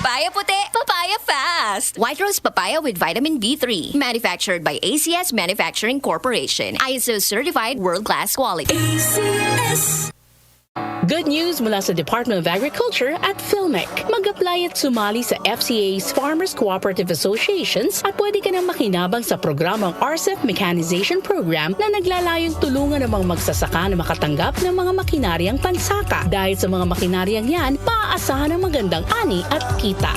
Papaya puti, papaya fast. White Rose Papaya with vitamin B3. Manufactured by ACS Manufacturing Corporation. ISO certified world-class quality. ACS. Good news mula sa Department of Agriculture at PhilMec. Mag-apply at sumali sa FCA's Farmers Cooperative Associations at pwede ka nang makinabang sa programang RCEP Mechanization Program na naglalayong tulungan ng mga magsasaka na makatanggap ng mga makinaryang pansaka. Dahil sa mga makinaryang yan, maaasahan ng magandang ani at kita.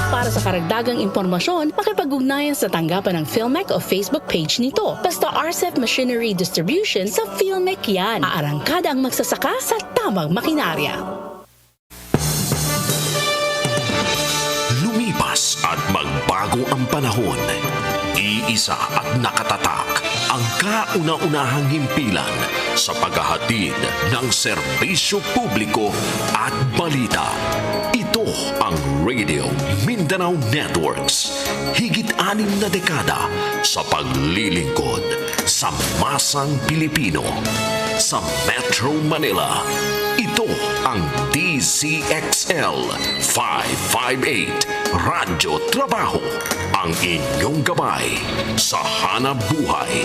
Para sa karagdagang impormasyon, makipag-ugnayan sa tanggapan ng PhilMec o Facebook page nito. Basta RCEP Machinery Distribution sa PhilMec yan. Aarangkada ang magsasaka sa tamang makinarya. Lumipas at magbago ang panahon. Iisa at nakatatak ang kauna-unahang himpilan sa paghahatid ng serbisyo publiko at balita. Ito ang Radio Mindanao Networks. Higit 6 na dekada sa paglilingkod sa masang Pilipino. Sa Metro Manila, ito ang DZXL 558 Radyo Trabaho, ang inyong gabay sa hanap buhay.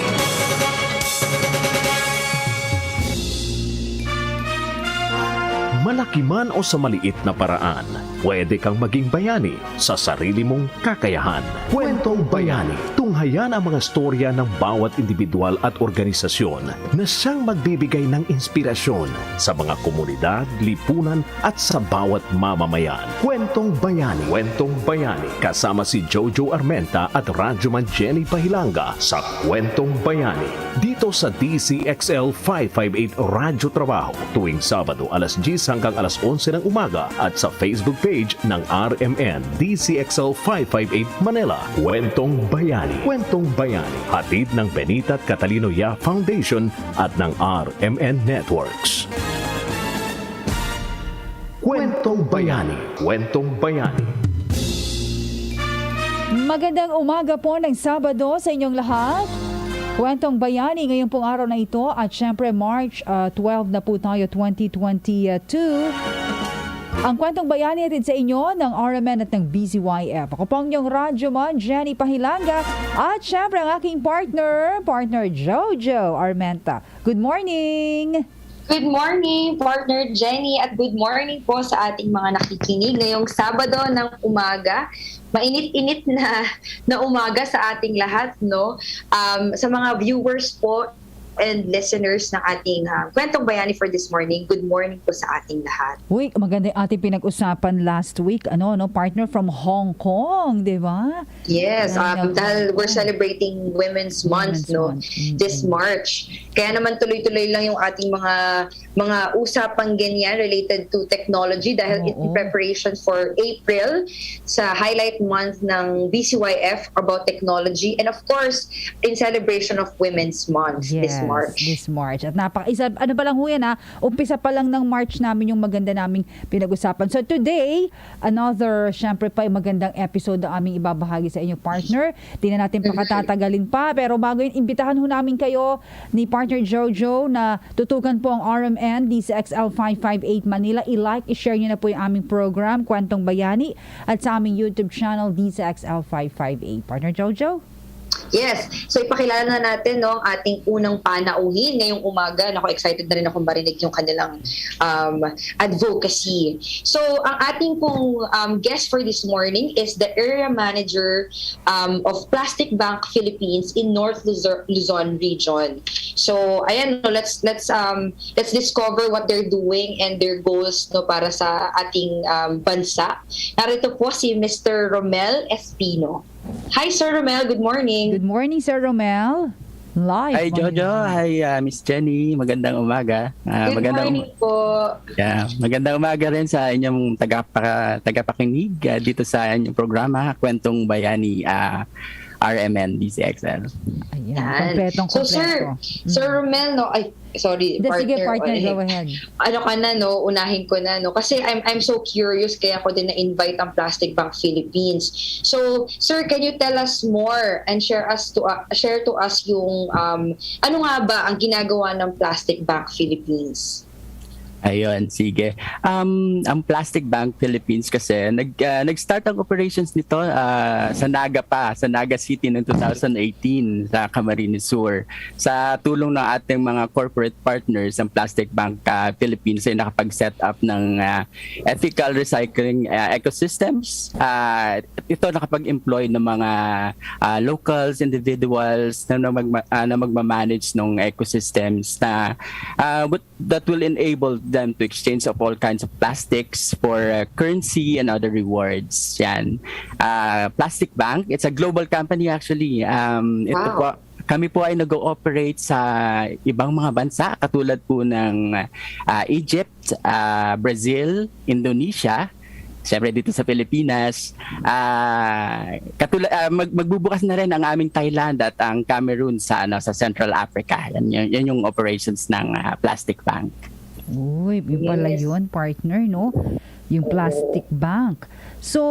Malaki man o sa maliit na paraan, pwede kang maging bayani sa sarili mong kakayahan. Kwentong Bayani. Tunghayan ang mga storya ng bawat individual at organisasyon na siyang magbibigay ng inspirasyon sa mga komunidad, lipunan at sa bawat mamamayan. Kwentong Bayani. Kwentong Bayani. Kasama si Jojo Armenta at Radyoman Jenny Pahilanga sa Kwentong Bayani. Dito sa DZXL 558 Radyo Trabaho tuwing Sabado alas 10 hanggang alas 11 ng umaga at sa Facebook page ng RMN DZXL 558 Manila. Kwentong Bayani. Kwentong Bayani. Hatid ng Benita at Catalino Ya Foundation at ng RMN Networks. Kwentong Bayani. Kwentong Bayani. Magandang umaga po ng Sabado sa inyong lahat. Kwentong Bayani ngayong pong araw na ito at syempre March 12 na po tayo 2022. Ang Kwentong Bayani natin sa inyo ng RMN at ng BZYF. Ako po ang inyong radyoman, Jenny Pahilanga at syempre ang aking partner Jojo Armenta. Good morning! Good morning, partner Jenny, at good morning po sa ating mga nakikinig ngayong Sabado ng umaga. Mainit-init na umaga sa ating lahat, no? Sa mga viewers po and listeners ng ating Kwentong Bayani for this morning, good morning po sa ating lahat. Uy, maganda yung ating pinag-usapan last week, partner from Hong Kong, di ba? Yes, dahil we're celebrating Women's Month, this March. Kaya naman tuloy-tuloy lang yung ating mga usapang ganyan related to technology dahil in preparation for April sa highlight month ng BCYF about technology and of course in celebration of Women's Month this March. At ano pa lang ho yan umpisa pa lang ng March namin yung maganda naming pinag-usapan. So today, syempre pa yung magandang episode na aming ibabahagi sa inyo, partner. Di na natin pakatatagalin pa, pero bago yun, imbitahan ho namin kayo ni partner Jojo na tutukan po ang RMN DZXL 558 Manila. I-like, i-share nyo na po yung aming program, Kwentong Bayani, at sa aming YouTube channel, DZXL 558. Partner Jojo? Yes. So ipakilala na natin ang ating unang panauhin ngayong umaga. Excited na rin akong marinig yung kanilang advocacy. So ang ating pong guest for this morning is the Area Manager of Plastic Bank Philippines in North Luzon region. So ayan, let's discover what they're doing and their goals para sa ating bansa. Narito po si Mr. Romel Espino. Hi, Sir Romel. Good morning. Good morning, Sir Romel. Live. Hi, Jojo. Hi, Miss Jenny. Magandang umaga. Good morning po. Magandang umaga rin sa inyong tagapakinig dito sa inyong programa, Kwentong Bayani, RMN DZXL. Ayan. Kompletong. So, Sir Romel, partner, go ahead. Unahin ko na, Kasi I'm so curious, kaya ako din na-invite ang Plastic Bank Philippines. So, sir, can you tell us more and share to us yung, ano nga ba ang ginagawa ng Plastic Bank Philippines? Ayun, sige. Ang Plastic Bank Philippines kasi nag-start ang operations nito sa Naga City noong 2018 sa Camarines Sur. Sa tulong ng ating mga corporate partners, ang Plastic Bank Philippines ay nakapag-set up ng ethical recycling ecosystems. Ito nakapag-employ ng mga locals, individuals na magmamanage ng ecosystems that will enable them to exchange of all kinds of plastics for currency and other rewards. Yan. Plastic Bank, it's a global company actually. Ito po, kami po ay nag-ooperate sa ibang mga bansa katulad po ng Egypt, Brazil, Indonesia, siyempre dito sa Pilipinas. Magbubukas na rin ang aming Thailand at ang Cameroon sa Central Africa. Yan yung operations ng Plastic Bank. Uy, yun pala yun, partner, no? Yung Plastic Bank. So,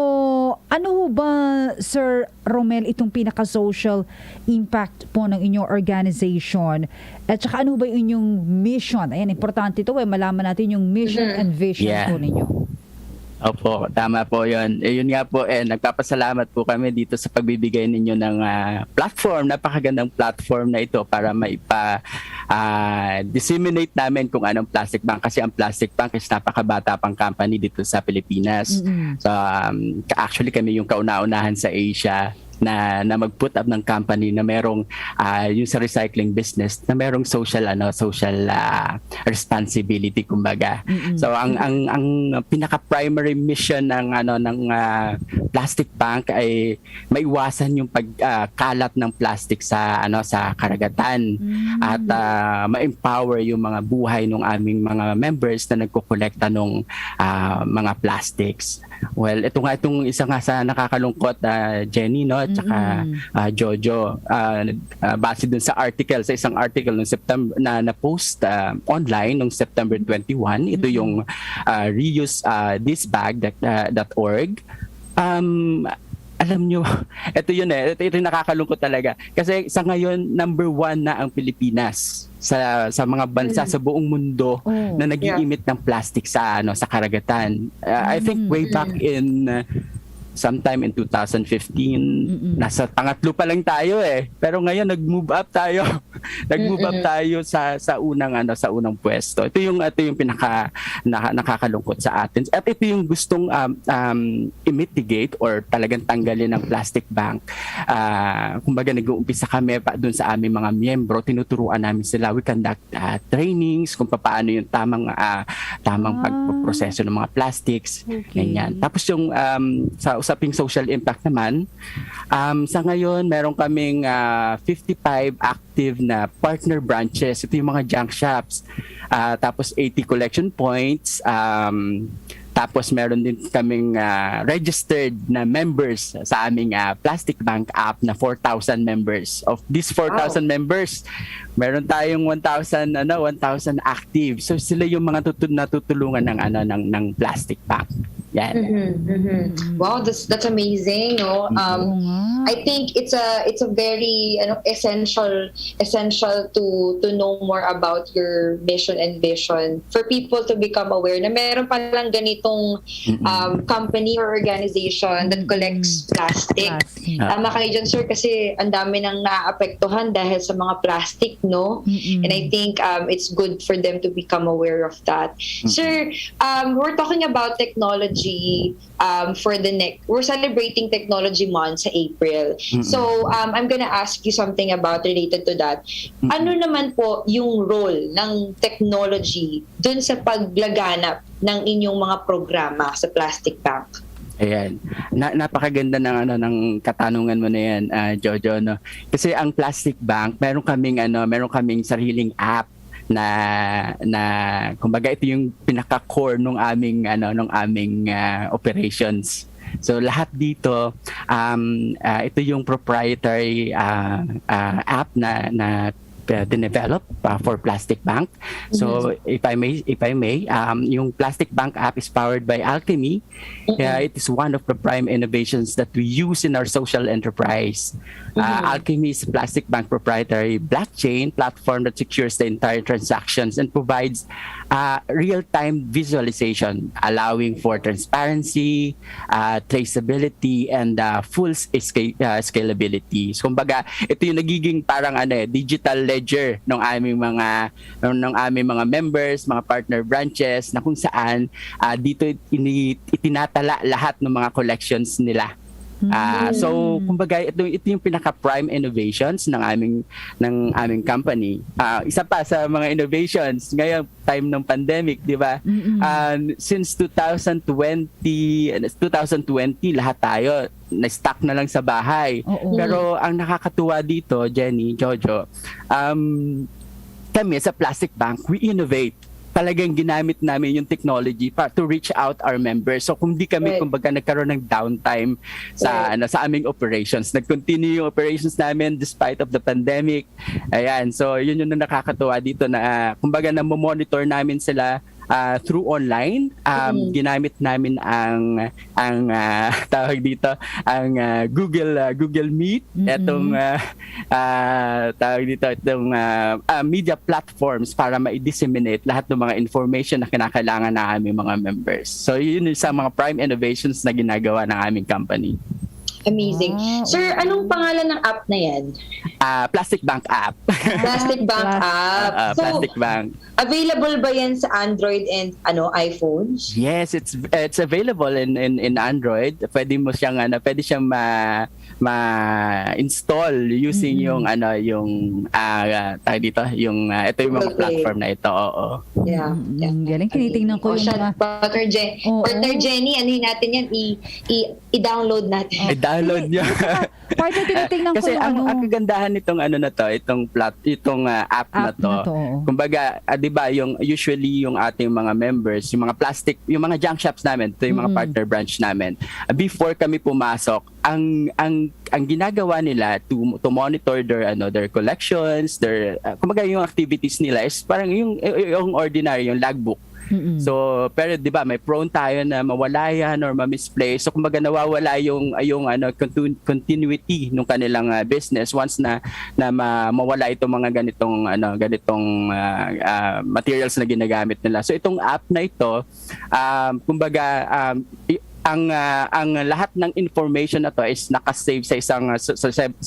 ano ho ba, Sir Romel, itong pinaka-social impact po ng inyong organization? At saka ano ba yung inyong mission? Ayan, importante ito, malaman natin yung mission and vision po ninyo. Opo, tama po yun. Yun nga po, nagpapasalamat po kami dito sa pagbibigay ninyo ng platform, napakagandang platform na ito para disseminate namin kung anong Plastic Bank. Kasi ang Plastic Bank is napakabata pang company dito sa Pilipinas. So, actually kami yung kauna-unahan sa Asia na mag-put up ng company na merong yung sa recycling business na merong social responsibility kumbaga. So ang pinaka-primary mission ng Plastic Bank ay maiwasan yung pagkalat ng plastic sa karagatan at ma-empower yung mga buhay ng aming mga members na nagkokolekta ng mga plastics. Well, itong isa nga sa nakakalungkot, Jenny, no, at saka Jojo, base dun sa isang article ng September na post online noong September 21, ito yung reuse.thisbag.org. Alam nyo, ito yun ito yung nakakalungkot talaga. Kasi sa ngayon, number 1 na ang Pilipinas sa mga bansa sa buong mundo na nag-i-emit ng plastic sa karagatan. I think way back in sometime in 2015, nasa pangatlo pa lang tayo Pero ngayon nag-move up tayo. Nag-move up tayo sa unang pwesto. Ito yung nakakalungkot sa atin. At ito yung gustong i-mitigate or talagang tanggalin ng Plastic Bank. Kumbaga nag-uumpisa kami doon sa aming mga miyembro, tinuturuan namin sila. We conduct trainings kung paano yung tamang pagproseso ng mga plastics. Ganyan. Tapos yung sa usaping social impact naman, sa ngayon meron kaming 55 active na partner branches. Ito yung mga junk shops. Tapos 80 collection points. Tapos meron din kaming registered na members sa aming Plastic Bank app na 4,000 members. Of these 4,000 members, meron tayong 1,000 active. So sila yung mga natutulungan ng Plastic Bank. Yan. Wow, that's amazing, no? I think it's a very essential to know more about your mission and vision for people to become aware na meron palang ganitong company or organization that collects plastic. Tama kayo dyan, sir, kasi ang dami nang naaapektuhan dahil sa mga plastic, no? And I think it's good for them to become aware of that. Sir, we're talking about technology we're celebrating Technology Month sa April. So, I'm gonna ask you something about related to that. Ano naman po yung role ng technology dun sa paglaganap ng inyong mga programa sa Plastic Bank? Ayan. Napakaganda ng katanungan mo na yan, Jojo, no? Kasi ang Plastic Bank, meron kaming sariling app na kumbaga ito yung pinaka-core ng aming operations. So lahat dito ito yung proprietary app na dinevelop for Plastic Bank. So if I may, yung Plastic Bank app is powered by Alchemy. It is one of the prime innovations that we use in our social enterprise. Alchemy is a Plastic Bank proprietary blockchain platform that secures the entire transactions and provides real-time visualization, allowing for transparency, traceability, and full scalability. So, kumbaga, ito yung nagiging parang digital ledger ng aming mga members, mga partner branches, na kung saan dito itinatala lahat ng mga collections nila. So kumbaga ito yung pinaka-prime innovations ng aming company. Isa pa sa mga innovations ngayong time ng pandemic, di ba? Since 2020 lahat tayo na-stuck na lang sa bahay. Pero ang nakakatuwa dito, Jenny, Jojo, kami sa Plastic Bank, we innovate. Talagang ginamit namin yung technology to reach out our members. So kung di kami kumbaga nagkaroon ng downtime sa aming operations, nag-continue yung operations namin despite of the pandemic. Ayan, so yun yung nakakatuwa dito na kumbaga na-monitor namin sila through online. Ginamit namin ang tawag dito ang Google Meet, itong tawag dito itong media platforms para ma-disseminate lahat ng mga information na kinakailangan ng aming mga members. So yun yung sa mga prime innovations na ginagawa ng aming company. Amazing. Sir, anong pangalan ng app na yan? Plastic Bank app. Plastic Bank app. So, Plastic Bank. Available ba yan sa Android and iPhones? Yes, it's available in Android. Pwede siyang ma-install using yung ito yung mga platform na ito. Oo. Yeah. Galing, tinitingnan ko yung mga Partner Jenny, natin yan, i-download natin. I-download niyo. Partner, tinitingnan ko Kasi yung ang kagandahan nitong itong app na to. Kumbaga, 'di ba, yung usually yung ating mga members, yung mga plastic, yung mga junk shops namin, ito yung mga partner branch namin. Before kami pumasok, ang ginagawa nila to monitor their collections, kumbaga yung activities nila is parang yung ordinary, yung logbook. So, pero 'di ba, may prone tayo na mawala yan or ma-misplace. So, kumbaga nawawala yung continuity ng kanilang business once na mawala itong mga ganitong materials na ginagamit nila. So, itong app na ito, kumbaga ang lahat ng information na to is naka-save sa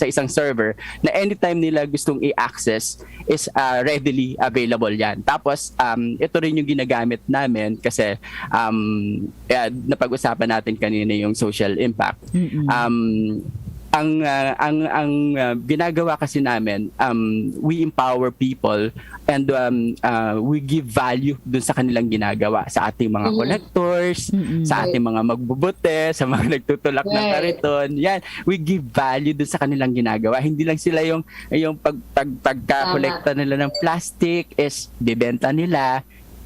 isang server na anytime nila gustong i-access is readily available yan. Tapos ito rin yung ginagamit namin kasi napag-usapan natin kanina yung social impact. Ang ginagawa kasi namin, we empower people and we give value dun sa kanilang ginagawa, sa ating mga collectors, sa ating mga magbubute, sa mga nagtutulak ng kariton. Yan, we give value dun sa kanilang ginagawa. Hindi lang sila yung pagkakolekta nila ng plastic is bibenta nila.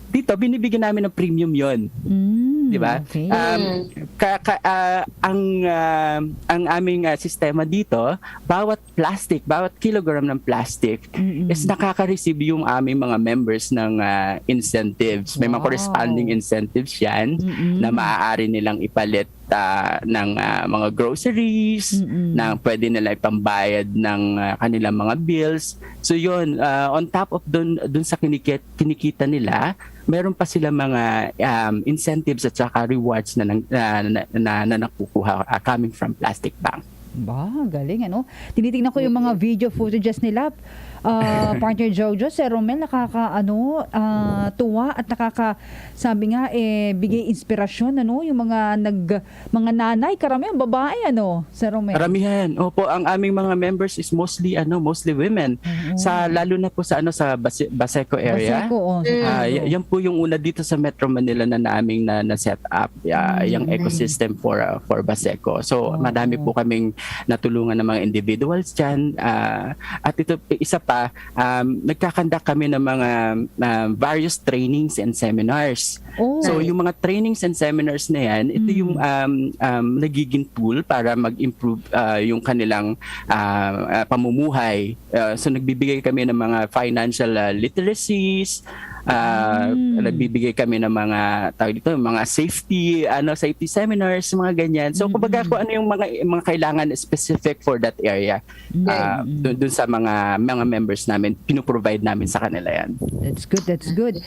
Dito, binibigyan namin ng premium yon. Di ba? Okay. Ang aming sistema dito, bawat kilogram ng plastic is nakaka-receive yung aming mga members ng incentives. May mga corresponding incentives yan na maaari nilang ipalit ng mga groceries, na pwede nila ipambayad ng kanilang mga bills. So yun, on top of dun sa kinikita nila, meron pa sila mga incentives at saka rewards na nakukuha coming from Plastic Bank. Ba, galing Tinitingnan ko yung mga video footages nila. Partner Jojo, Sir Romel, tuwa at sabi nga bigay inspirasyon yung mga nanay, karamihan babae Sir Romel. Karamihan. Opo, ang aming mga members is mostly women. Lalo na po sa Baseco area. Baseco, yan po yung una dito sa Metro Manila na naming na set up yung ecosystem for Baseco. So marami po kaming natulungan ng mga individuals diyan. At ito isa pa, pa, nagkakandak kami ng mga various trainings and seminars. Oh. So yung mga trainings and seminars na yan, ito yung nagiging tool para mag-improve yung kanilang pamumuhay. So nagbibigay kami ng mga financial literacies, nagbibigay kami ng mga mga safety seminars, mga ganyan. So kumbaga kung ano yung mga kailangan specific for that area, dun sa mga members namin, pinoprovide namin sa kanila yan. That's good.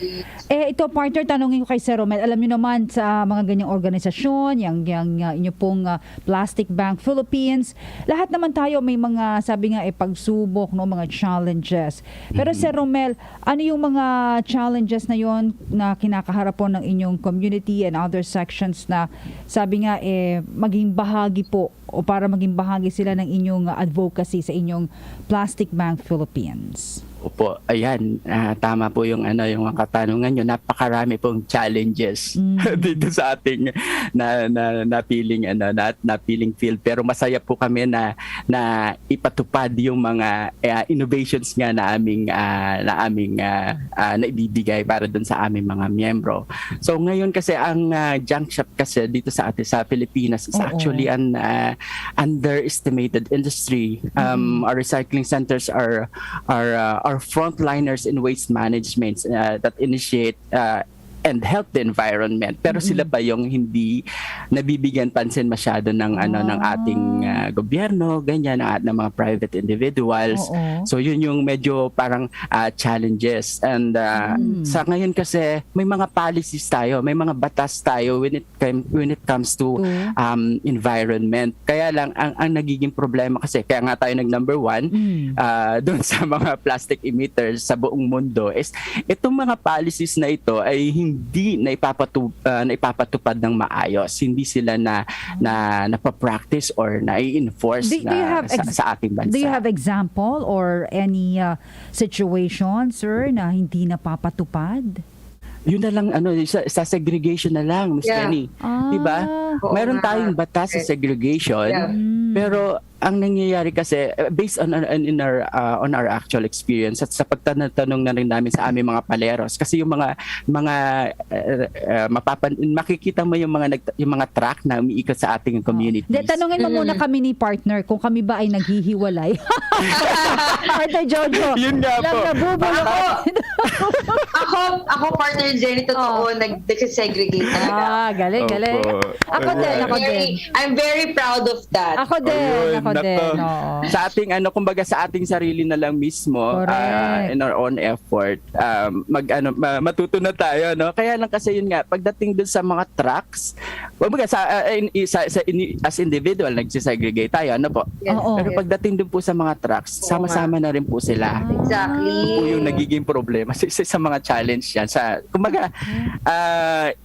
Ito partner, tanongin ko kay Sir Romel, alam niyo naman sa mga ganyang organisasyon, yung inyo pong Plastic Bank Philippines, lahat naman tayo may mga, sabi nga, pagsubok, no, mga challenges. Pero Sir Romel, ano yung mga challenges na yon na kinakaharap po ng inyong community and other sections na sabi nga maging bahagi po o para maging bahagi sila ng inyong advocacy sa inyong Plastic Bank Philippines? Opo, ayan, tama po yung yung katanungan nyo. Napakarami pong challenges dito sa ating napiling field. Pero masaya po kami na ipatupad yung mga innovations nga na aming naibibigay para dun sa aming mga miyembro. So ngayon kasi ang junk shop kasi dito sa Pilipinas is actually an underestimated industry. Our recycling centers are frontliners in waste management that initiate and help the environment, pero sila pa yung hindi nabibigyan pansin masyado ng ng ating gobyerno, ganyan, ng mga private individuals. So yun yung medyo parang challenges. And sa ngayon kasi may mga policies tayo, may mga batas tayo when it comes to environment. Kaya lang ang nagiging problema kasi, kaya nga tayo number 1 doon sa mga plastic emitters sa buong mundo is itong mga policies na ito ay hindi naipapatupad ng maayos. Hindi sila napapractice or na-i-enforce sa ating bansa. Do you have example or any situation, sir, na hindi napapatupad? Yun na lang, sa segregation na lang, Ms. Jenny. Diba? Meron tayong batas sa segregation, pero ang nangyayari kasi based on our actual experience at sa pagtatanong na rin namin sa aming mga paleros, kasi yung makikita mo yung mga truck na umiikot sa ating community. Tanungin mo muna kami ni partner kung kami ba ay naghihiwalay. Partner Jojo. Yun nga po. Ako partner Jenny, totoo, nagsisegregate talaga. Galing. Ako din. I'm very proud of that. Ako din. Sa ating kumbaga sa ating sarili na lang mismo, in our own effort, matuto na tayo, no? Kaya lang kasi yun nga, pagdating dun sa mga trucks, kumbaga as individual nagsisegregate tayo, ano po? Yes. Pero pagdating dun po sa mga trucks, sama-sama na rin po sila. Exactly. Po yung nagiging problema sa mga challenge yan. Kumbaga,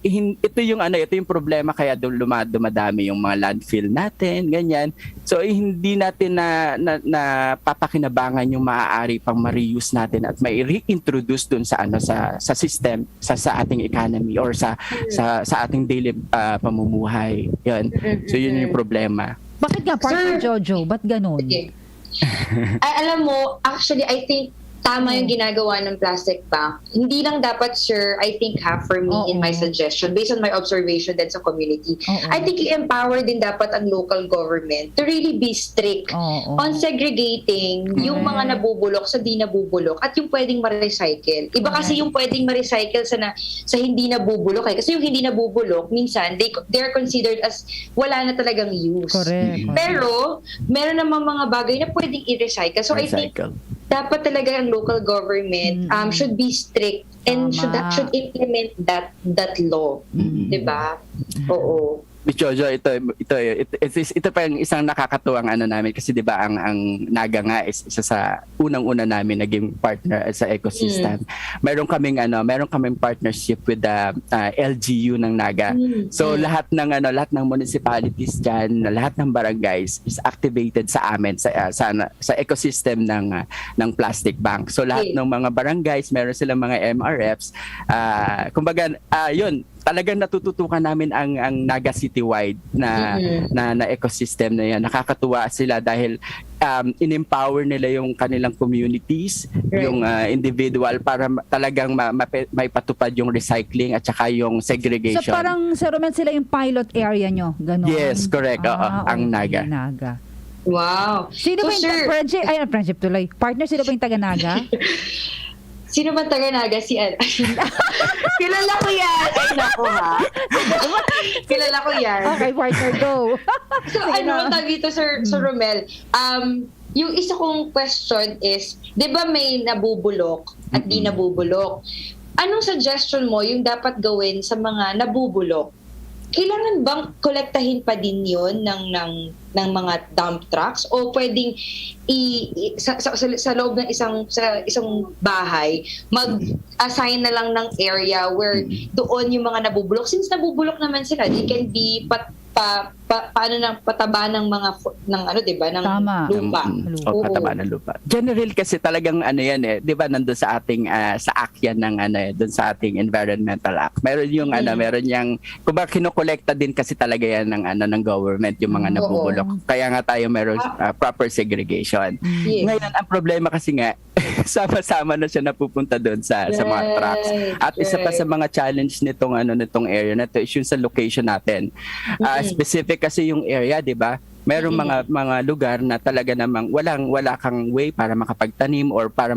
ito yung problema kaya dumadami yung mga landfill natin, ganyan. So hindi natin na papakinabangan yung maaari pang ma-reuse natin at may reintroduce dun sa system, sa ating economy or sa ating daily pamumuhay. Yun. So yun yung problema. Bakit nga partner Jojo? Ba't ganun? Okay. Alam mo, actually I think tama yung ginagawa ng Plastic Bank. Hindi lang dapat, sir, I think for me in my suggestion, based on my observation din sa community, I think i-empower din dapat ang local government to really be strict on segregating yung mga nabubulok sa di nabubulok at yung pwedeng ma-recycle. Iba kasi yung pwedeng ma-recycle sa hindi nabubulok. Kasi yung hindi nabubulok, minsan, they're considered as wala na talagang use. Correct. Pero, meron namang mga bagay na pwedeng i-recycle. So, I think dapat talaga ang local government should be strict and should implement that law. Diba? Oo. Jojo, ito pa yung isang nakakatuwang namin kasi 'di ba ang Naga nga is isa sa unang-una namin naging partner sa ecosystem. Meron kaming partnership with the LGU ng Naga. So lahat ng municipalities diyan, lahat ng barangays is activated sa amin sa ecosystem ng Plastic Bank. So lahat ng mga barangays, meron silang mga MRFs. Kumbaga yun, talagang natututukan namin ang Naga citywide na ecosystem na yan. Nakakatuwa sila dahil in-empower nila yung kanilang communities, yung individual para talagang may patupad yung recycling at saka yung segregation. So parang Sir Romel, sila yung pilot area nyo, gano'n? Yes, correct. Ang Naga. Wow. Sino ba yung friendship tuloy? Partner, sino ba yung taga-Naga? Sino ba taga-Naga? Si Kilala ko yan. Ay, naku ha. Kilala ko yan. Okay, partner, go. So, tawag dito, Sir Romel? Yung isa kong question is, di ba may nabubulok at di nabubulok? Anong suggestion mo yung dapat gawin sa mga nabubulok? Kailangan bang kolektahin pa din yun ng mga dump trucks o pwedeng sa loob ng isang bahay mag-assign na lang ng area where doon yung mga nabubulok, since nabubulok naman sila, they can be pataba ng mga diba, ng lupa. O pataba ng lupa. General kasi talagang yan diba, nandun sa ating sa act yan ng doon sa ating Environmental Act. Meron yung meron yang kumbaga kinokolekta din kasi talaga yan ng government yung mga nabubulok. Kaya nga tayo meron proper segregation. Yes. Ngayon ang problema kasi nga sama-sama na siya napupunta doon sa mga trucks. At isa pa sa mga challenge nitong area na to is yung sa location natin. Specific kasi yung area, 'di ba? Merong mga lugar na talaga namang wala kang way para makapagtanim or para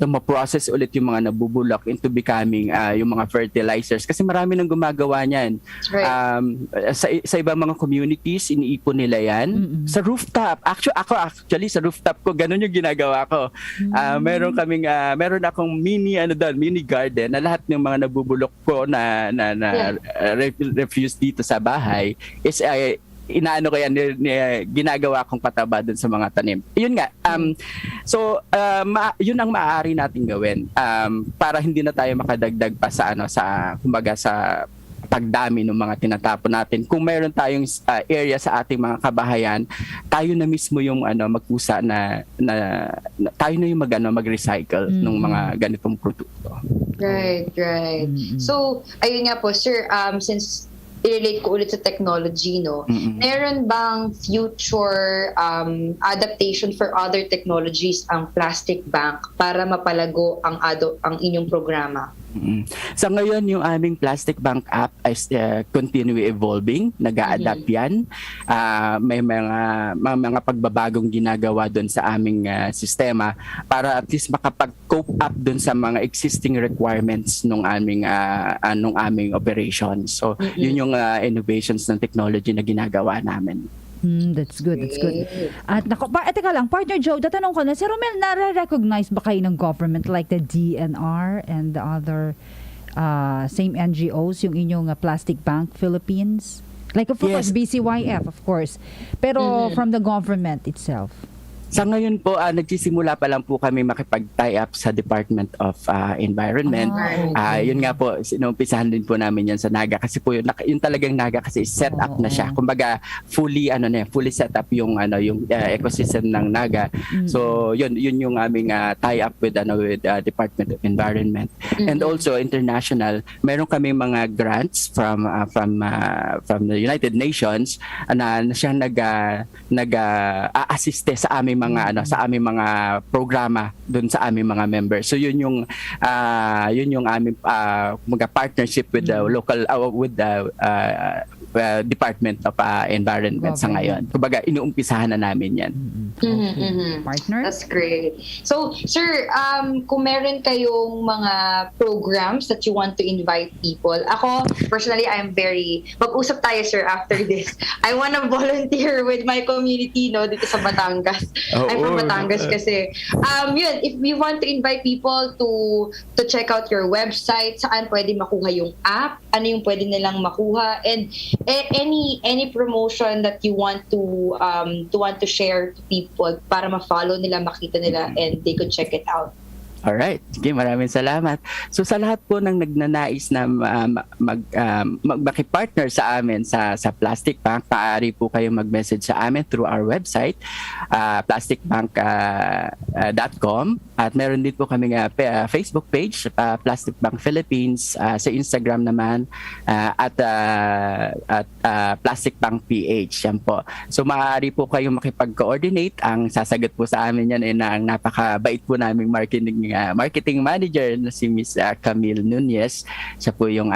ma-process ulit yung mga nabubulok into becoming yung mga fertilizers kasi marami nang gumagawa niyan. Sa ibang mga communities iniipon nila yan sa rooftop. Actually sa rooftop ko ganun yung ginagawa ko. Meron akong mini garden na lahat ng mga nabubulok ko na refuse dito sa bahay is inaano ko yan, ginagawa kong pataba dun sa mga tanim. Yun nga. Yun ang maaari nating gawin para hindi na tayo makadagdag pa sa kumbaga sa pagdami ng mga tinatapon natin. Kung meron tayong area sa ating mga kabahayan, tayo na mismo yung magpusa na tayo na yung mag-recycle ng mga ganitong produkto. Right. So, ayun nga po, sir, since i-relate ko ulit sa technology, no? Meron bang future adaptation for other technologies ang plastic bank para mapalago ang inyong programa? Sa ngayon, yung aming plastic bank app is continue evolving. Nag-a-adapt yan. May mga pagbabagong ginagawa doon sa aming sistema para at least makapag-cope up doon sa mga existing requirements ng aming operations. So, yun yung innovations ng technology na ginagawa namin. That's good. At teka lang, partner Joe, tatanong ko na, Sir Romel, nare-recognize ba kayo ng government like the DNR and the other same NGOs, yung inyong Plastic Bank Philippines? Like of course, BCYF, of course. Pero from the government itself? Sa ngayon po, nagsisimula pa lang po kami makipag-tie up sa Department of Environment. Yun nga po, sinumpisahan din po namin yan sa Naga kasi po yun talagang Naga kasi set up na siya. Kumbaga fully set up yung ecosystem ng Naga. So yun yung aming tie up with Department of Environment. And also international, meron kami mga grants from the United Nations na siyang nag-assiste sa aming mga programa doon sa aming mga members. So yun yung aming mga partnership with the local Department of Environment sa ngayon. Kumbaga inuumpisahan na namin 'yan. Partner? That's great. So, sir, kung meron kayong mga programs that you want to invite people, ako personally mag-usap tayo, sir, after this. I want to volunteer with my community dito sa Batangas. I'm from Batangas kasi. Yun, if we want to invite people to check out your website, saan pwede makuha yung app, ano yung pwede nilang makuha, and any promotion that you want to share to people para ma-follow nila, makita nila, and they could check it out. Alright, sige, maraming salamat. So sa lahat po ng nagnanais na magmaki-partner sa amin sa Plastic Bank, maaari po kayo mag-message sa amin through our website, plasticbank.com, at meron din po kami Facebook page, Plastic Bank Philippines, sa Instagram naman, at Plastic Bank PH, yan po. So maaari po kayo makipag-coordinate. Ang sasagot po sa amin yan ay ang napakabait po naming marketing manager na si Miss Camille Nunez. Siya po yung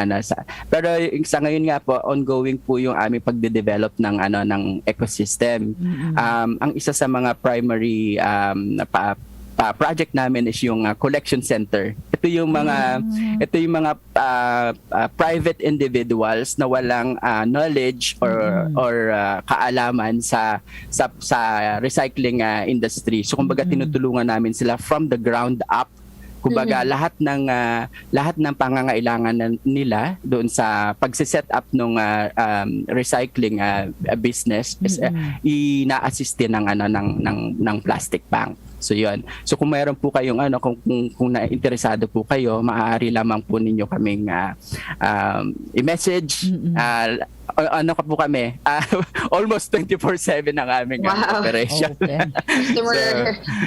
pero sa ngayon nga po ongoing po yung aming pagde-develop ng ecosystem. Ang isa sa mga primary project namin is yung collection center. Ito yung mga private individuals na walang knowledge or kaalaman sa recycling industry. So kumbaga tinutulungan namin sila from the ground up. Kumbaga lahat ng pangangailangan nila doon sa pagse-set up ng recycling business is ina-assist din ng Plastic Bank. So yun. So kung mayroon po kayong kung na-interesado po kayo, maaari lamang po ninyo kaming i-message. Po kami, almost 24/7 ang aming operation. Okay.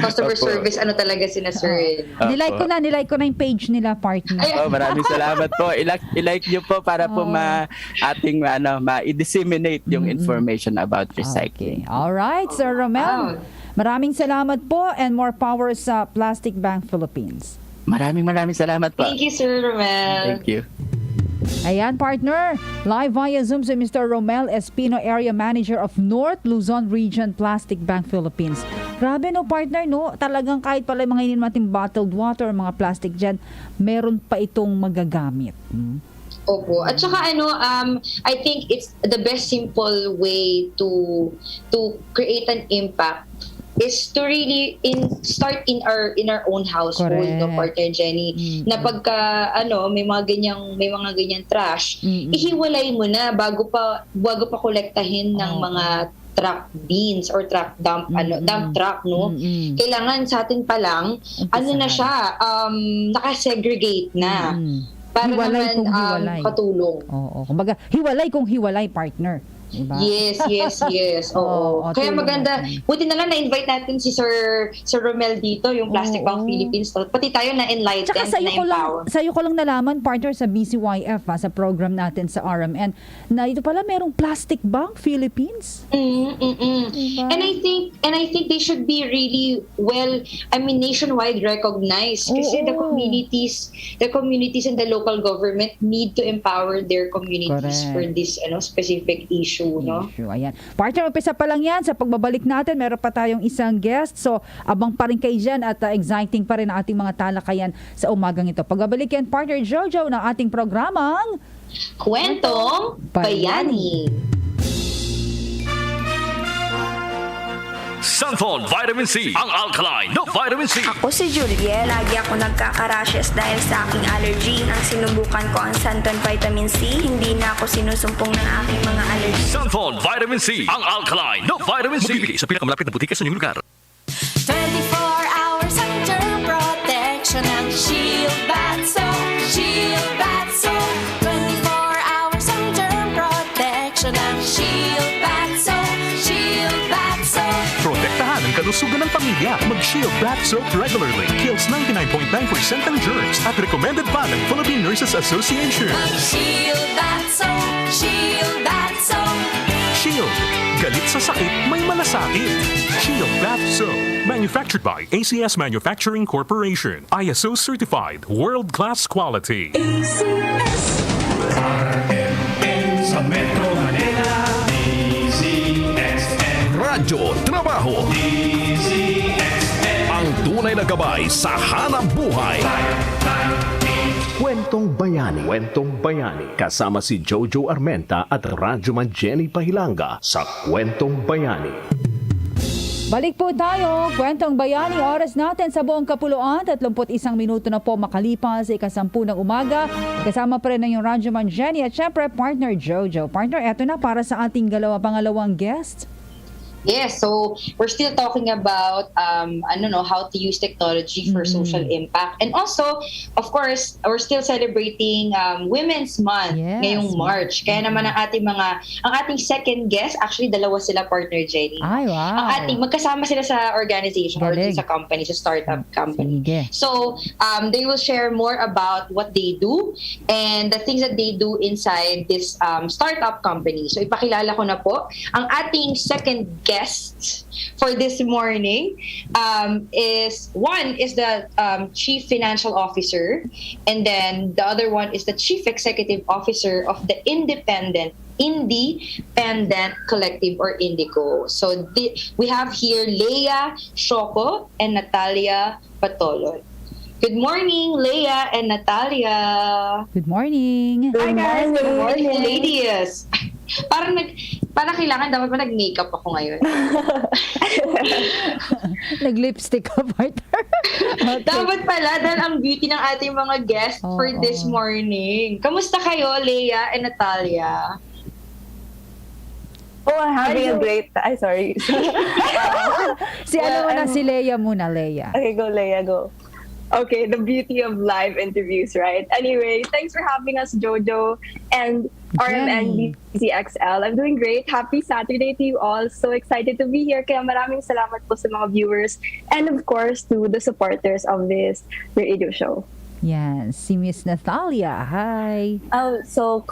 Customer service, talaga sina sir. Nilike ko na yung page nila, partner. Maraming salamat po. I-like nyo po para po ma-disseminate yung information about recycling. Okay. Alright, Sir Romel. Maraming salamat po and more power sa Plastic Bank Philippines. Maraming salamat po. Thank you, Sir Romel. Thank you. Ayan, partner. Live via Zoom si Mr. Romel Espino, Area Manager of North Luzon Region Plastic Bank Philippines. Grabe no, partner, no? Talagang kahit pala mga inin nating bottled water, mga plastic dyan, meron pa itong magagamit. Opo. At saka I think it's the best simple way to create an impact is to really start in our own household. Correct. No, partner Jenny, na pagka may mga ganyang trash, ihiwalay mo na bago pa kolektahin ng mga truck bins or truck dump truck, no. Kailangan sa atin pa lang na siya, nakasegregate na. Para hiwalay naman katulong. Oo. Kumbaga, hiwalay kung hiwalay, partner. Diba? Yes. Oo. Kaya maganda. Buti na lang na-invite natin si Sir Romel dito, yung Plastic Bank Philippines. Pati tayo na-enlighten, na-empower. Sa'yo ko lang nalaman, partner, sa BCYF, sa program natin sa RMN, na ito pala merong Plastic Bank Philippines. Diba? And I think they should be really nationwide recognized. Kasi the communities and the local government need to empower their communities for this specific issue. No? Ayan. Partner, umpisa pa lang yan. Sa pagbabalik natin, meron pa tayong isang guest. So, abang pa rin kayo dyan at exciting pa rin ang ating mga talakayan sa umagang ito. Pagbabalik yan, partner Jojo, ng ating programang Kwentong Bayani. Sunflon Vitamin C, ang alkaline na vitamin C. Ako si Julie. Lagi ako nagkaka-rashes dahil sa aking allergy. Nang sinubukan ko ang Sunflon Vitamin C, hindi na ako sinusumpong ng aking mga allergy. Sunflon Vitamin C, ang alkaline na vitamin C. Mabibili sa pinakamalapit na butika sa inyong lugar. 24 hours ang germ protection ng Shield Bath Soap. Shield Bath Soap. 24 hours ang germ protection ng Shield Bath Soap. Shield Bath Soap. Protektahan ang kalusugan ng pamilya. Mag-Shield Bath Soap regularly. Kills 99.9% ng germs at recommended pa ng Philippine Nurses Association. Shield Bath Soap. Shield Bath Soap. Shield. Galit sa sakit, may malasakit. Shield Bath Soap. Manufactured by ACS Manufacturing Corporation. ISO certified. World-class quality. Sa Metro Manila, DZXL. Radyo Trabaho. DZXL. Ang tunay na gabay sa hanap buhay. Kwentong Bayani. Kwentong Bayani. Kasama si Jojo Armenta at Radyoman Jenny Pahilanga sa Kwentong Bayani. Balik po tayo. Kwentong Bayani. Oras natin sa buong kapuluan. 31 minuto na po makalipas sa 10:00 ng umaga. Kasama pa rin ng yung Radyoman Jenny at syempre partner Jojo. Partner, eto na para sa ating pangalawang guest. Yes, so we're still talking about how to use technology for social impact. And also, of course, we're still celebrating Women's Month ngayong March. Kaya naman ang ating second guest, actually dalawa sila, partner Jenny. Ay, wow. Magkasama sila sa organization or sa company, sa startup company. Sige. So, they will share more about what they do and the things that they do inside this startup company. So, ipakilala ko na po ang ating second guest for this morning. Is the Chief Financial Officer, and then the other one is the Chief Executive Officer of the Independent Collective, or Indico. So we have here Leia Shoko and Natalia Patolon. Good morning, Leia and Natalia. Good morning. Hi guys. Good morning, ladies. Parang kailangan dapat pa nag-makeup ako ngayon. Nag-lipstick ka, partner. Okay. Dapat pala, dahil ang beauty ng ating mga guests for this morning. Kamusta kayo, Leia and Natalia? Oh, I'm having a great... sorry. Si Leia muna, Leia. Okay, go, Leia, go. Okay, the beauty of live interviews, right? Anyway, thanks for having us, Jojo and RM and DZXL. I'm doing great. Happy Saturday to you all. So excited to be here. Kaya maraming salamat po sa mga viewers and of course to the supporters of this radio show. Yes, si Miss Natalia. Hi. So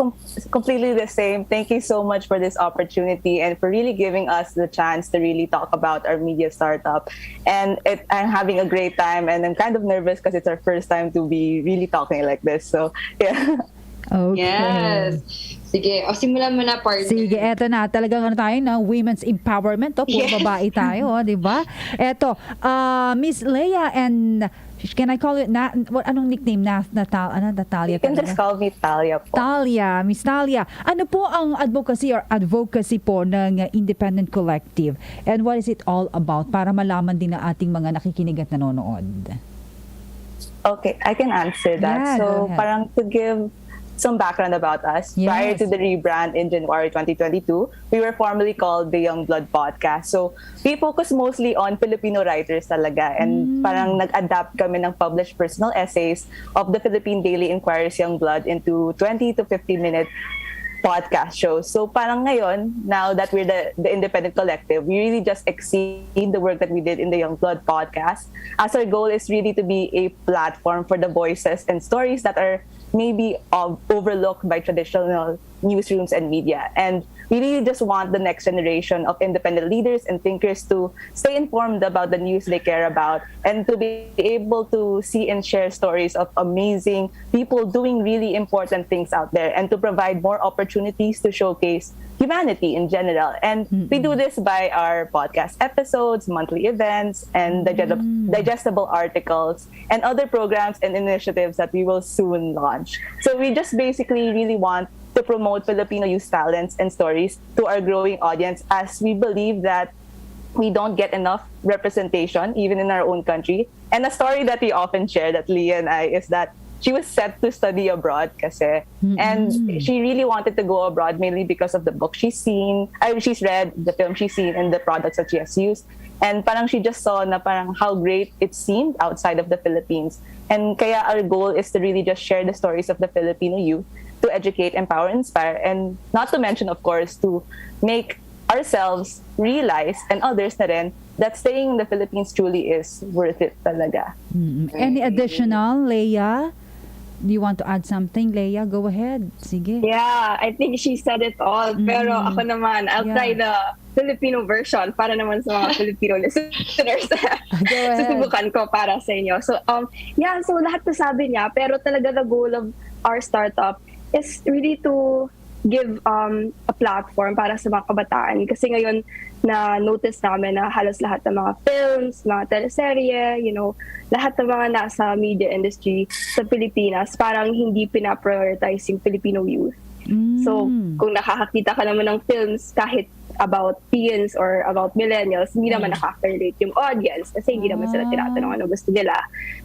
completely the same. Thank you so much for this opportunity and for really giving us the chance to really talk about our media startup. And I'm having a great time and I'm kind of nervous because it's our first time to be really talking like this. So, yeah. Okay. Yes. Sige, simulan mo na, partner. Sige, eto na. Talagang tayo na women's empowerment. Puro babae tayo, di ba? Eto, Miss Leia and... Can I call it, anong nickname? Natalia? You can just call me Talia po. Talia, Miss Talia. Ano po ang advocacy po ng Independent Collective? And what is it all about? Para malaman din ng ating mga nakikinig at nanonood. Okay, I can answer that. So, parang to give some background about us. Yes. Prior to the rebrand in January 2022, we were formerly called the Young Blood Podcast. So, we focus mostly on Filipino writers talaga. And parang nag-adapt kami ng published personal essays of the Philippine Daily Inquirer's Young Blood into 20 to 50-minute podcast shows. So parang ngayon, now that we're the Independent Collective, we really just exceed the work that we did in the Young Blood podcast, as our goal is really to be a platform for the voices and stories that are maybe overlooked by traditional newsrooms and media. And we really just want the next generation of independent leaders and thinkers to stay informed about the news they care about and to be able to see and share stories of amazing people doing really important things out there and to provide more opportunities to showcase humanity in general. And we do this by our podcast episodes, monthly events, and digestible articles, and other programs and initiatives that we will soon launch. So we just basically really want to promote Filipino youth talents and stories to our growing audience, as we believe that we don't get enough representation even in our own country. And a story that we often share, that Leah and I, is that she was set to study abroad kasi, and she really wanted to go abroad mainly because of the book she's read, the film she's seen, and the products that she has used. And parang she just saw na parang how great it seemed outside of the Philippines. And kaya our goal is to really just share the stories of the Filipino youth, to educate, empower, inspire, and not to mention, of course, to make ourselves realize, and others na rin, that staying in the Philippines truly is worth it talaga. Any additional, Leia? Do you want to add something, Leia? Go ahead. Sige. Yeah, I think she said it all. Pero ako naman, I'll try the Filipino version para naman sa mga Filipino listeners. Susubukan ko para sa inyo. So, so lahat na sabi niya, pero talaga the goal of our startup is really to give a platform para sa mga kabataan. Kasi ngayon, na-notice namin na halos lahat ng mga films, mga teleserye, lahat ng mga nasa media industry sa Pilipinas, parang hindi pinaprioritize yung Filipino youth. So, kung nakakakita ka naman ng films kahit about teens or about millennials, hindi naman nakaka-relate yung audience kasi hindi naman sila tinatanong ano gusto nila.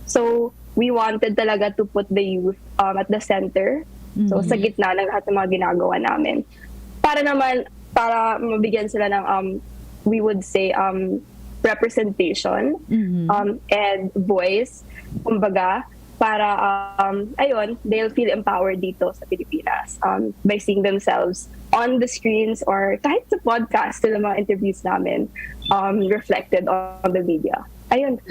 So, we wanted talaga to put the youth at the center. So, sa gitna ng lahat ng mga ginagawa namin. Para mabigyan sila ng we would say, representation and voice, kumbaga, para, ayun, they'll feel empowered dito sa Pilipinas by seeing themselves on the screens or kahit sa podcast, sa mga interviews namin, reflected on the media. Ayun.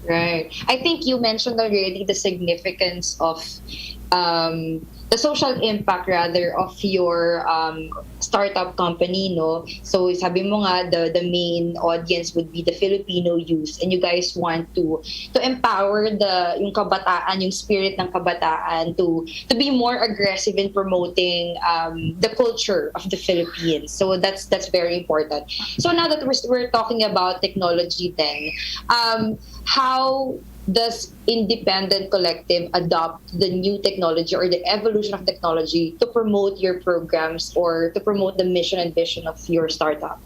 Right. I think you mentioned already the significance of the social impact rather of your startup company, no? So sabi mo nga the main audience would be the Filipino youth, and you guys want to empower yung kabataan, yung spirit ng kabataan to be more aggressive in promoting the culture of the Philippines. So that's very important. So now that we're talking about technology, then how does Independent Collective adopt the new technology or the evolution of technology to promote your programs or to promote the mission and vision of your startup?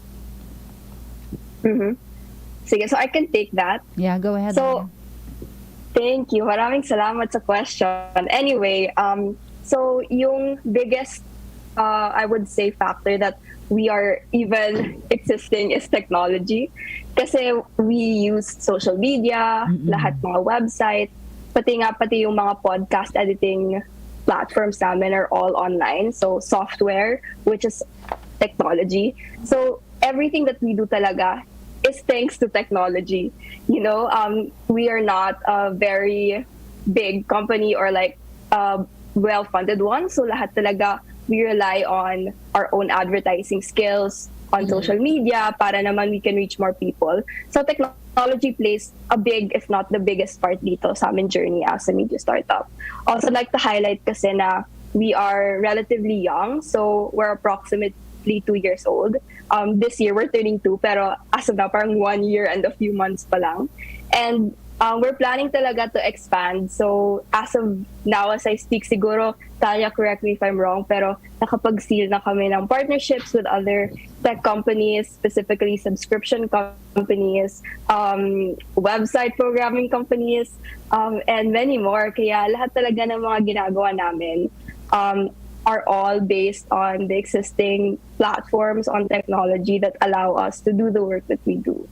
Sige, so I can take that. Yeah, go ahead. So, thank you. Maraming salamat sa question. Anyway, so yung biggest, I would say, factor that we are even existing is technology. Kasi we use social media, lahat mga website, pati yung mga podcast editing platforms namin are all online. So software, which is technology. So everything that we do talaga is thanks to technology. You know, we are not a very big company or like a well-funded one. So lahat talaga, we rely on our own advertising skills, on social media para naman we can reach more people. So technology plays a big, if not the biggest part dito sa aming journey as a media startup. Also like to highlight kasi na we are relatively young, so we're approximately 2 years old. This year we're turning 2, pero as of now parang 1 year and a few months pa lang. And we're planning talaga to expand. So as of now, as I speak, siguro, Talia, correct me if I'm wrong, pero nakapag-seal na kami ng partnerships with other tech companies, specifically subscription companies, website programming companies, and many more. Kaya lahat talaga ng mga ginagawa namin are all based on the existing platforms on technology that allow us to do the work that we do.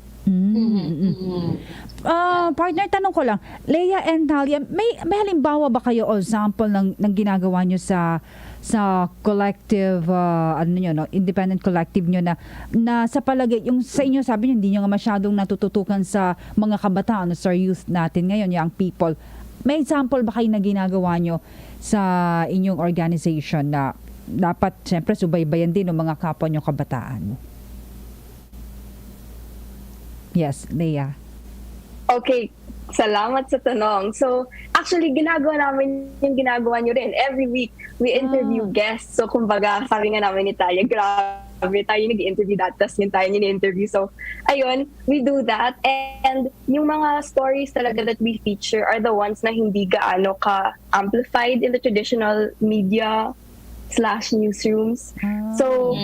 Partner, tanong ko lang, Leia and Talia, may halimbawa ba kayo o sample ng ginagawa nyo sa collective, independent collective nyo na sa palagay, yung sa inyo sabi nyo, hindi nyo nga masyadong natututukan sa mga kabataan, sa youth natin ngayon, young people. May example ba kayo na ginagawa nyo sa inyong organization na dapat, siyempre, subaybayan din ng mga kapwa nyo kabataan? Yes, Leia. Okay, salamat sa tanong. So, actually, ginagawa namin yung ginagawa nyo rin. Every week, we interview guests. So, kumbaga, sabi nga namin ni Talia, grabe, tayo nag-interview that, tapos yun tayo nini-interview. So, ayun, we do that. And yung mga stories talaga that we feature are the ones na hindi gaano ka-amplified in the traditional media / newsrooms. So,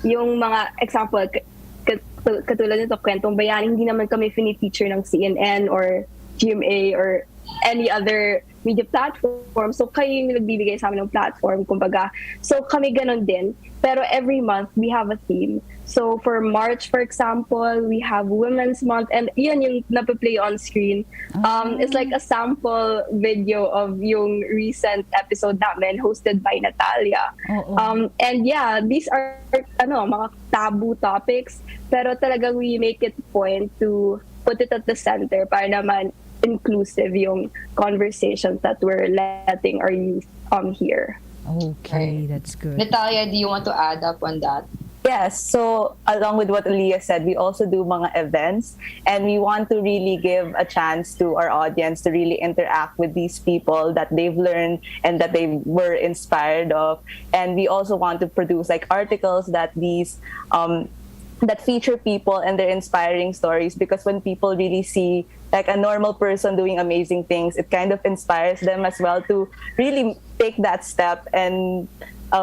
yung mga example, katulad nito, Kwentong Bayani, hindi naman kami fini-feature ng CNN or GMA or any other media platform. So, kayo yung nagbibigay sa amin ng platform, kumbaga. So, kami ganon din. Pero every month, we have a theme. So, for March, for example, we have Women's Month. And yun yung napaplay on screen. It's like a sample video of yung recent episode namin hosted by Natalia. And yeah, these are mga taboo topics. Pero talagang we make it point to put it at the center para naman inclusive yung conversations that we're letting our youth hear. Okay, that's good. Natalia, do you want to add up on that? Yes, so along with what Leah said, we also do mga events, and we want to really give a chance to our audience to really interact with these people that they've learned and that they were inspired of. And we also want to produce like articles that these that feature people and their inspiring stories, because when people really see like a normal person doing amazing things, it kind of inspires them as well to really take that step and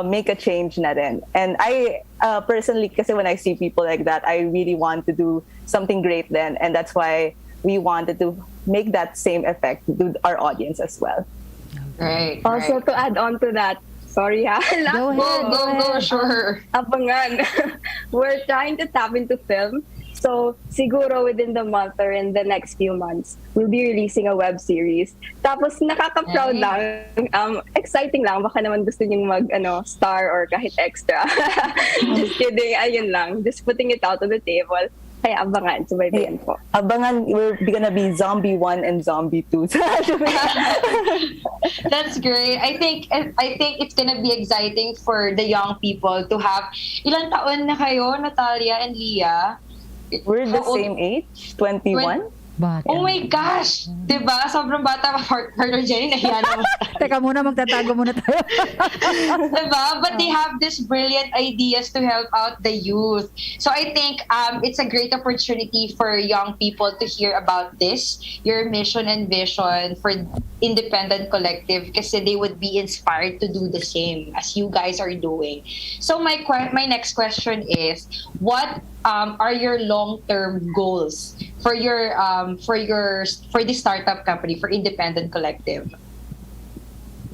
make a change na rin. And I personally, kasi when I see people like that, I really want to do something great then, and that's why we wanted to make that same effect to our audience as well. Right. Also, to add on to that, sorry ha. Go, sure. Abangan. We're trying to tap into film. So, siguro within the month or in the next few months, we'll be releasing a web series. Tapos, nakaka-proud lang. Exciting lang. Baka naman gusto niyong star or kahit extra. Just kidding. Ayun lang. Just putting it out on the table. Kaya abangan. Subaybayan po. Abangan, we're gonna be Zombie 1 and Zombie 2. That's great. I think it's gonna be exciting for the young people to have. Ilang taon na kayo, Natalia and Leah? We're the same age, 21. Bata. Oh my gosh! Diba? Sobrang bata pa. Partner Jenny, nahiya naman. Teka muna, magtatago muna tayo. Diba? But they have these brilliant ideas to help out the youth. So I think it's a great opportunity for young people to hear about this, your mission and vision for Independent Collective, kasi they would be inspired to do the same as you guys are doing. So my next question is, what are your long-term goals for the startup company, for Independent Collective?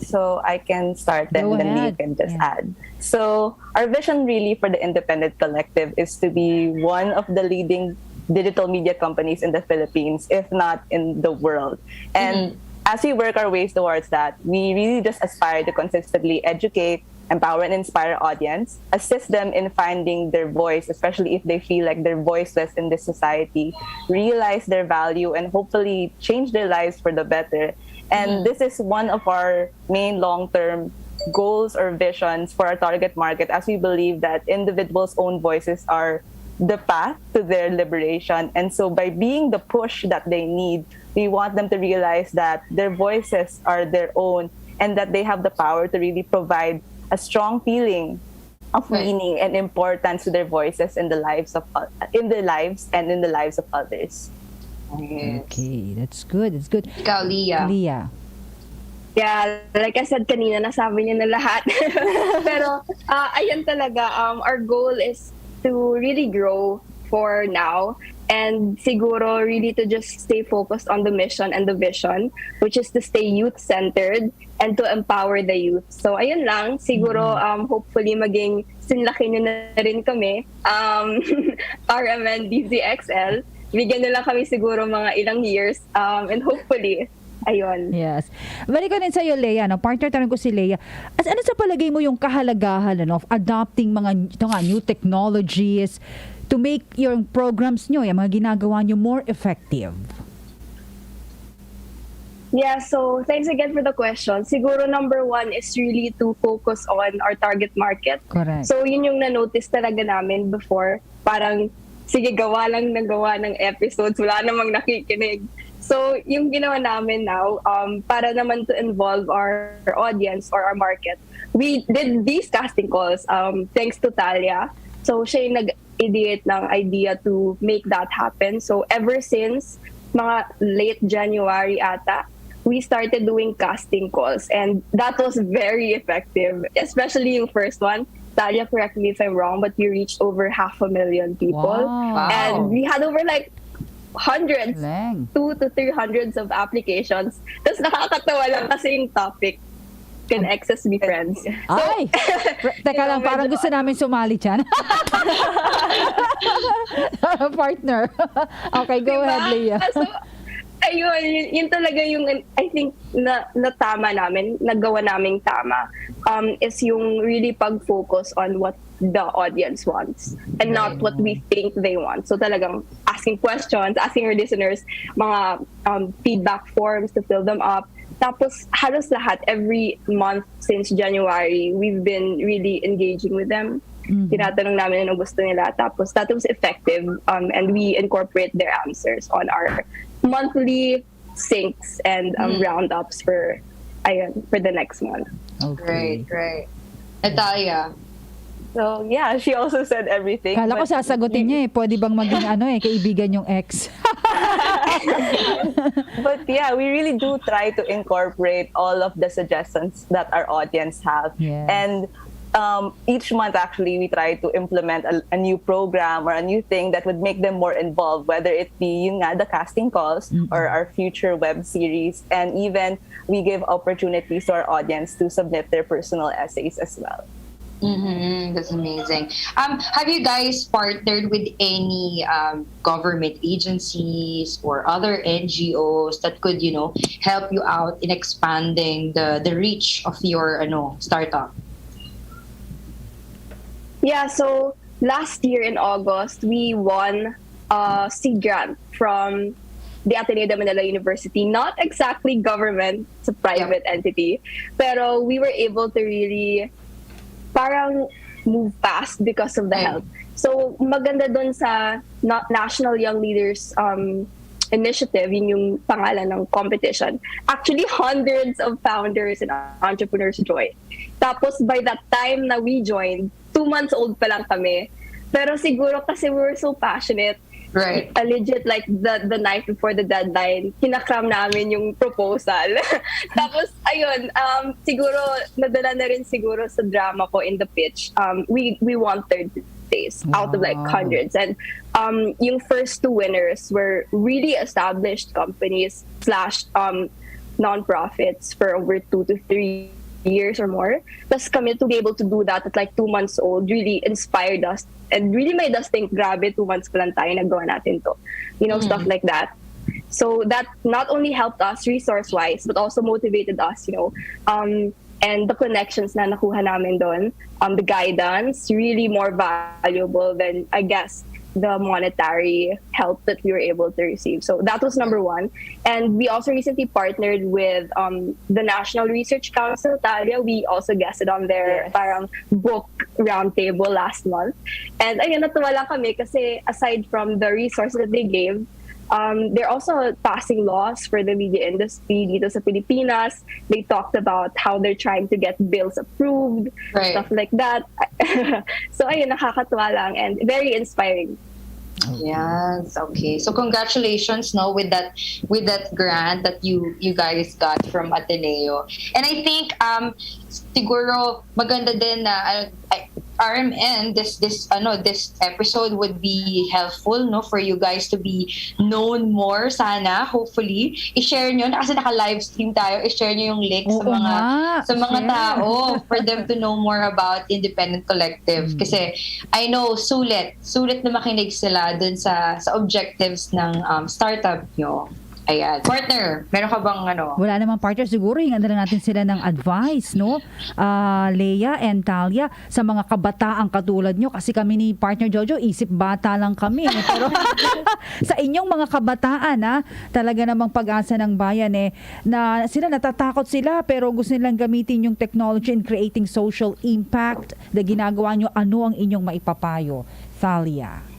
So I can start then you can just add. So our vision really for the Independent Collective is to be one of the leading digital media companies in the Philippines, if not in the world. And as we work our ways towards that, we really just aspire to consistently educate, empower and inspire audience, assist them in finding their voice, especially if they feel like they're voiceless in this society, realize their value, and hopefully change their lives for the better. And this is one of our main long-term goals or visions for our target market, as we believe that individuals' own voices are the path to their liberation. And so by being the push that they need, we want them to realize that their voices are their own and that they have the power to really provide a strong feeling of meaning and importance to their voices in the lives of and in the lives of others. Yes. Okay, that's good. It's good. Ikaw, Leah. Yeah, like I said kanina, nasabi niyo na lahat. Pero, ayun talaga, our goal is to really grow for now, and siguro really to just stay focused on the mission and the vision, which is to stay youth-centered and to empower the youth. So ayun lang, siguro hopefully maging sinlaki nyo na rin kami, RMN DZXL. Bigyan na lang kami siguro mga ilang years, and hopefully ayun. Yes. Balik ko din sa iyo, Leah. No? Partner, tanong ko si Leah. Ano sa palagay mo yung kahalagahan of adopting mga new technologies to make your programs nyo, yung mga ginagawa nyo, more effective? Yeah, so thanks again for the question. Siguro number one is really to focus on our target market. Correct. So yun yung na-notice talaga namin before. Parang, sige, gawa ng episodes, wala namang nakikinig. So, yung ginawa namin now, para naman to involve our audience or our market, we did these casting calls thanks to Talia. So, siya yung nag-ideate ng idea to make that happen. So, ever since mga late January ata, we started doing casting calls, and that was very effective, especially yung first one. Talia, correct me if I'm wrong, but we reached over 500,000 people. Wow. And we had over like hundreds, 200 to 300 of applications. Tapos nakakatawa lang kasi yung topic, can exes be friends? Ay! Teka lang, parang gusto namin sumali dyan. Partner. Okay, go ahead, Leah. So, ayun, yun talaga yung, I think, na tama namin, nagawa naming tama, is yung really pag-focus on what the audience wants and not what we think they want. So talagang asking questions, asking our listeners mga feedback forms to fill them up. Tapos halos lahat, every month since January, we've been really engaging with them. Tinatanong namin ano gusto nila. Tapos that was effective, and we incorporate their answers on our monthly syncs and roundups for the next month. Okay. Great. Natalia. So yeah, she also said everything. Kala ko sasagutin niya pwede bang maging kaibigan yung ex? But yeah, we really do try to incorporate all of the suggestions that our audience have. Yes. And each month actually we try to implement a new program or a new thing that would make them more involved, whether it be the casting calls or our future web series, and even we give opportunities to our audience to submit their personal essays as well. That's amazing. Have you guys partnered with any government agencies or other NGOs that could, help you out in expanding the reach of your startup? Yeah, so last year in August, we won a seed grant from the Ateneo de Manila University. Not exactly government, it's a private entity. Pero we were able to really parang move fast because of the help. So maganda dun sa National Young Leaders Initiative, yun yung pangalan ng competition. Actually, hundreds of founders and entrepreneurs joined. Tapos by that time na we joined, 2 months old pa lang kami. Pero siguro kasi we were so passionate, right? Legit, like the night before the deadline, kinakram namin yung proposal. Tapos, ayun, siguro, nadala na rin siguro sa drama ko in the pitch. We won third place out of like hundreds. And yung first 2 winners were really established companies / non-profits for over 2 to 3 years or more. Plus kami to be able to do that at like 2 months old really inspired us and really made us think, grabe, 2 months pa lang tayo, nagawa natin to. Stuff like that. So that not only helped us resource-wise, but also motivated us, and the connections na nakuha namin doon, the guidance, really more valuable than, I guess, the monetary help that we were able to receive. So that was number 1. And we also recently partnered with the National Research Council, Talia. We also guested on their parang book roundtable last month. And ayun, natuwa lang kami kasi aside from the resources that they gave, they're also passing laws for the media industry dito sa Pilipinas. They talked about how they're trying to get bills approved, stuff like that. So ayun, nakakatuwa lang and very inspiring. Yes, okay. So congratulations with that grant that you guys got from Ateneo. And I think siguro maganda din na RMN this episode would be helpful for you guys to be known more sana, hopefully. I-share nyo na kasi naka-live stream tayo, i-share nyo yung link sa mga tao for them to know more about Independent Collective. Kasi I know sulit na makinig sila dun sa objectives ng startup nyo. Ayan. Partner, meron ka bang Wala namang partner. Siguro hingan na lang natin sila ng advice, no? Leia and Talia, sa mga kabataang katulad nyo. Kasi kami ni partner Jojo, isip bata lang kami. Pero sa inyong mga kabataan, talaga namang pag-asa ng bayan na sila natatakot sila pero gusto nilang gamitin yung technology in creating social impact na ginagawa nyo. Ano ang inyong maipapayo? Talia.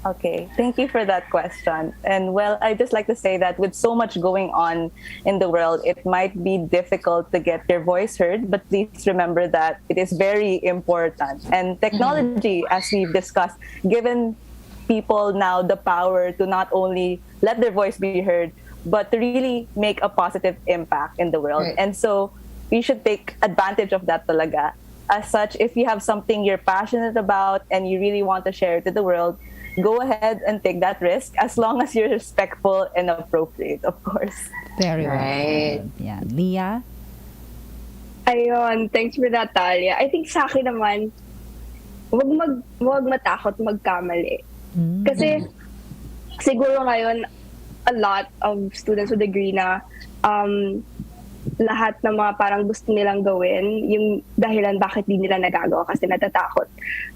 Okay, thank you for that question. And well, I just like to say that with so much going on in the world, it might be difficult to get your voice heard, but please remember that it is very important. And technology, as we've discussed, given people now the power to not only let their voice be heard, but to really make a positive impact in the world. Right. And so we should take advantage of that talaga. As such, if you have something you're passionate about and you really want to share it to the world, go ahead and take that risk as long as you're respectful and appropriate, of course. Very right. Yeah. Leah? Ayun, thanks for that, Talia. I think sa akin naman, wag matakot magkamali. Kasi siguro ngayon, a lot of students would agree na lahat ng mga parang gusto nilang gawin, yung dahilan bakit di nila nagagawa kasi natatakot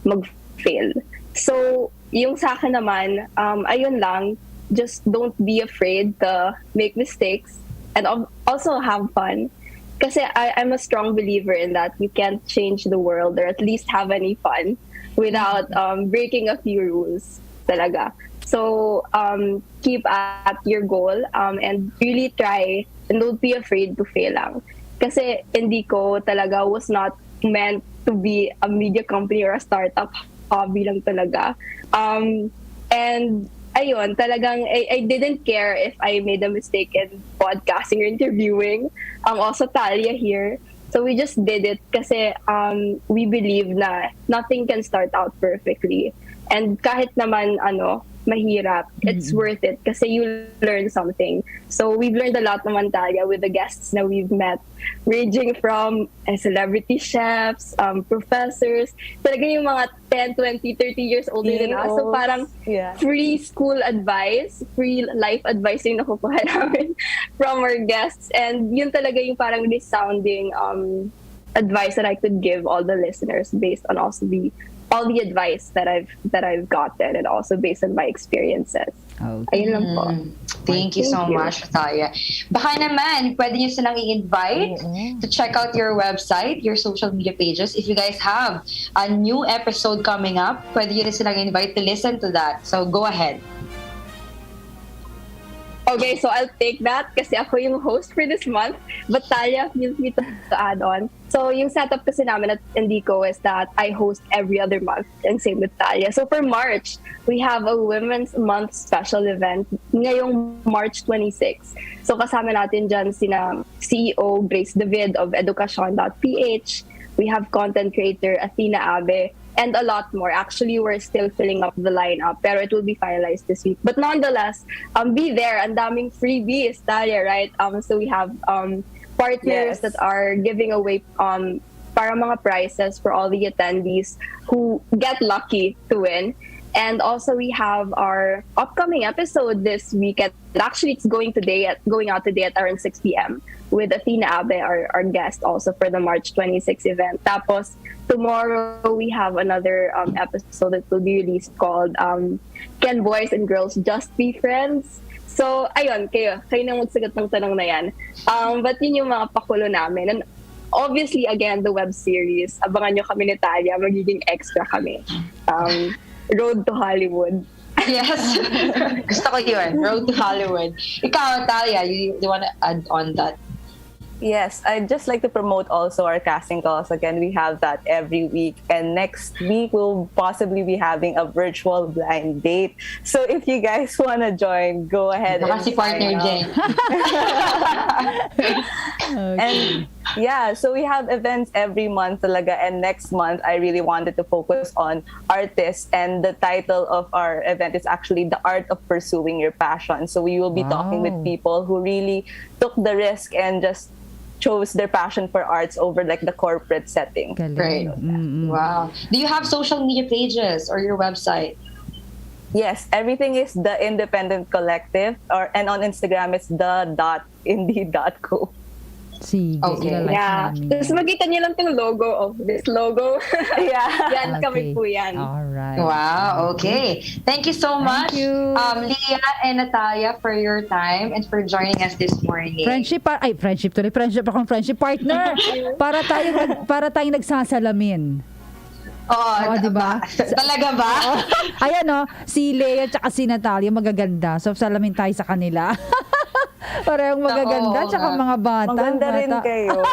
mag-fail. So, yung sa akin naman, ayun lang, just don't be afraid to make mistakes and also have fun. Kasi I'm a strong believer in that you can't change the world or at least have any fun without breaking a few rules talaga. So, keep at your goal and really try and don't be afraid to fail lang. Kasi Indico talaga was not meant to be a media company or a startup. Hobby lang talaga. And ayun, talagang I didn't care if I made a mistake in podcasting or interviewing. Also Talia here. So we just did it kasi we believe na nothing can start out perfectly. And kahit naman mahirap, it's worth it kasi you learn something. So we've learned a lot naman, Talia, with the guests na we've met, ranging from celebrity chefs, professors, talaga yung mga 10, 20, 30 years older than us. So parang free school advice, free life advice yung nakukuha namin from our guests. And yun talaga yung parang resounding advice that I could give all the listeners based on also all the advice that I've gotten and also based on my experiences. Ayun lang po. Thank you so much, Talia. Baka naman, pwede nyo silang i-invite to check out your website, your social media pages. If you guys have a new episode coming up, pwede nyo rin silang invite to listen to that. So go ahead. Okay, so I'll take that kasi ako yung host for this month. But Talia, feel free to add on. So yung setup kasi namin at Indico is that I host every other month and same with Talia. So for March, we have a Women's Month special event ngayong March 26. So kasama natin dyan sina CEO Grace David of Education.ph. We have content creator Athena Abe, and a lot more. Actually, we're still filling up the lineup, pero it will be finalized this week. But nonetheless, be there. Ang daming freebies, Talia, right? So we have partners that are giving away para mga prizes for all the attendees who get lucky to win. And also we have our upcoming episode this weekend. Actually, it's going out today at around 6 p.m. with Athena Abe, our guest, also for the March 26 event. Tapos, tomorrow we have another episode that will be released called Can Boys and Girls Just Be Friends? So, ayun, kayo na magsagot ng tanong na yan. But yun yung mga pakulo namin. And obviously, again, the web series, abangan nyo kami ni Talia, magiging extra kami. Road to Hollywood. Yes. Gusto ko yun. Road to Hollywood. Ikaw, Talia, you want to add on that? Yes, I'd just like to promote also our casting calls. Again, we have that every week. And next week, we'll possibly be having a virtual blind date. So if you guys want to join, go ahead and si partner Jane. And yeah, so we have events every month talaga. And next month, I really wanted to focus on artists. And the title of our event is actually The Art of Pursuing Your Passion. So we will be talking with people who really took the risk and just chose their passion for arts over like the corporate setting. Right. Wow. Do you have social media pages or your website? Yes, everything is The Independent Collective, and on Instagram it's the.indie.co. Sige, okay. Yeah. Tapos makita niyo lang itong logo of this logo. Yeah. Yan, kami po yan. Alright. Wow, okay. Thank you so much, Leah and Natalia, for your time and for joining us this morning. Friendship akong friendship partner. para tayong nagsasalamin. Oo, diba? Talaga ba? Ayan si Leah at si Natalia magaganda. So salamin tayo sa kanila. Parehong magaganda, tsaka mga bata. Maganda rin kayo.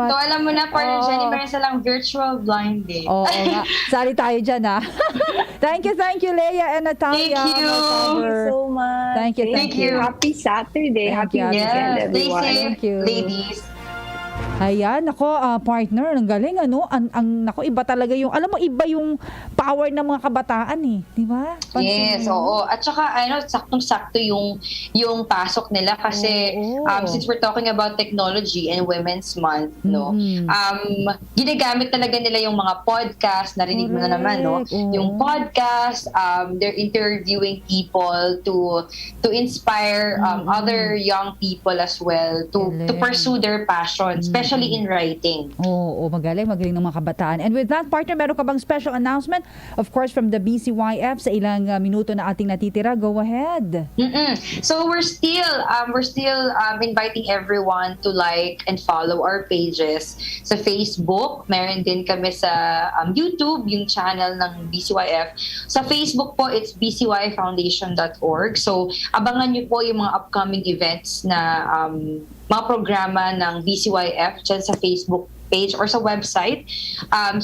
So alam mo na, partner Jenny, meron silang virtual blind date. Oo nga. Sali tayo dyan, Thank you, Leah and Natalia. Thank you. Thank you so much. Thank you. Happy Saturday. Happy weekend, everyone. Thank you, ladies. Ayan, partner, ang galing, nako, iba talaga yung, alam mo, iba yung power ng mga kabataan, di ba? Yes, oo. At saka, saktong-sakto yung pasok nila kasi, since we're talking about technology and Women's Month, ginagamit talaga nila yung mga podcast, narinig mo na naman, yung podcast, they're interviewing people to inspire other young people as well to pursue their passion, especially in writing. Magaling ng mga kabataan. And with that, partner, meron ka bang special announcement? Of course, from the BCYF sa ilang minuto na ating natitira. Go ahead. So we're still inviting everyone to like and follow our pages sa Facebook. Meron din kami sa YouTube, yung channel ng BCYF. Sa Facebook po, it's bcyfoundation.org. So abangan niyo po yung mga upcoming events na mga programa ng BCYF dyan sa Facebook page or sa website.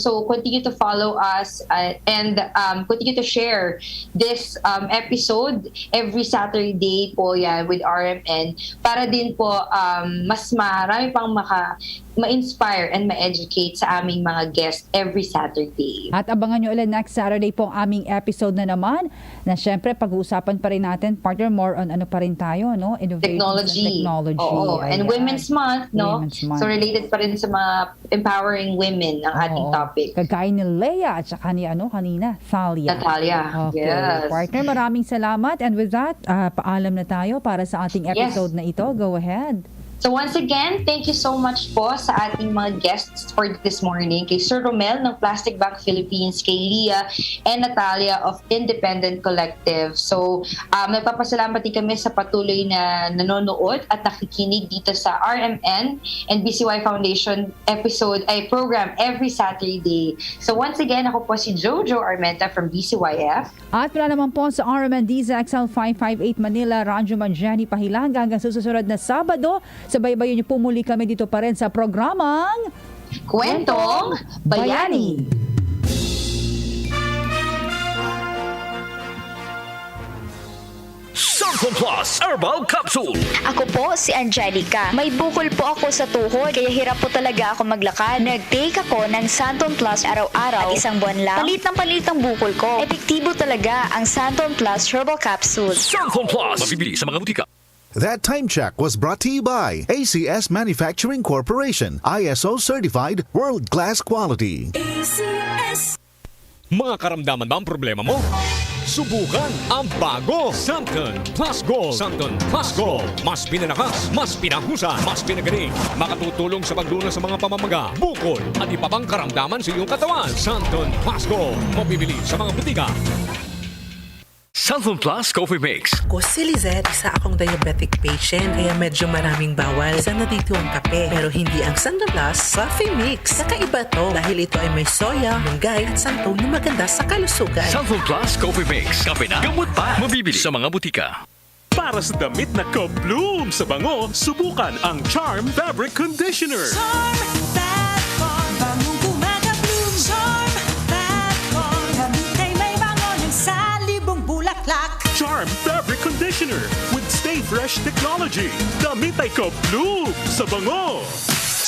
So continue to follow us and continue to share this episode every Saturday po yan with RMN para din po mas marami pang ma-inspire and ma-educate sa aming mga guests every Saturday. At abangan nyo ulit next Saturday po ang aming episode na naman na syempre pag-uusapan pa rin natin, partner, more on ano pa rin tayo, no? Innovation Technology. Oo. And Women's Month, no? Women's Month. So related pa rin sa mga empowering women ang ating topic. Kagaya ni Leia at saka ni kanina, Thalia. Okay. Yes. Partner, maraming salamat. And with that, paalam na tayo para sa ating episode na ito. Go ahead. So once again, thank you so much po sa ating mga guests for this morning. Kay Sir Romel ng Plastic Bank Philippines, kay Leah and Natalia of Independent Collective. So nagpapasalamat din kami sa patuloy na nanonood at nakikinig dito sa RMN and BCY Foundation program every Saturday. So once again, ako po si Jojo Armenta from BCYF. At wala naman po sa RMN DZXL 558 Manila, Radyo Jenny Pahilanga hanggang susunod na Sabado. Sabay-bayan niyo po muli kami dito pa rin sa programang Kwentong Bayani. Santon Plus Herbal Capsule. Ako po si Angelica. May bukol po ako sa tuhod, kaya hirap po talaga ako maglakad. Nag-take ako ng Santon Plus araw-araw at isang buwan lang. Palit ang bukol ko. Epektibo talaga ang Santon Plus Herbal Capsule. Santon Plus. Mabibili sa mga butika. That time check was brought to you by ACS Manufacturing Corporation, ISO certified world-class quality. ACS. Mga karamdaman ba ang problema mo? Subukan ang bago Santon Plus Gold. Santon Plus Gold. Mas pinalakas, mas pinahusan, mas pinagaling. Makatutulong sa paglunas sa mga pamamaga, bukol at iba pang karamdaman sa iyong katawan. Santon Plus Gold. Mabibili sa mga butika. Santon Plus Coffee Mix. Ako si Lizette, isa akong diabetic patient, kaya medyo maraming bawal. Sana dito ang kape, pero hindi ang Santon Plus Coffee Mix. Kakaiba to dahil ito ay may soya, munggay at santol na maganda sa kalusugan. Santon Plus Coffee Mix. Kape na, gamot pa. Mabibili sa mga butika. Para sa damit na ka-bloom sa bango, subukan ang Charm Fabric Conditioner. Charm Fat Corn, bangong kumaka-bloom. Charm Fat Corn, damit ay may bango ng salibong bulaklak. Charm Fabric Conditioner with Stay Fresh Technology. Damit ay ka-bloom sa bango.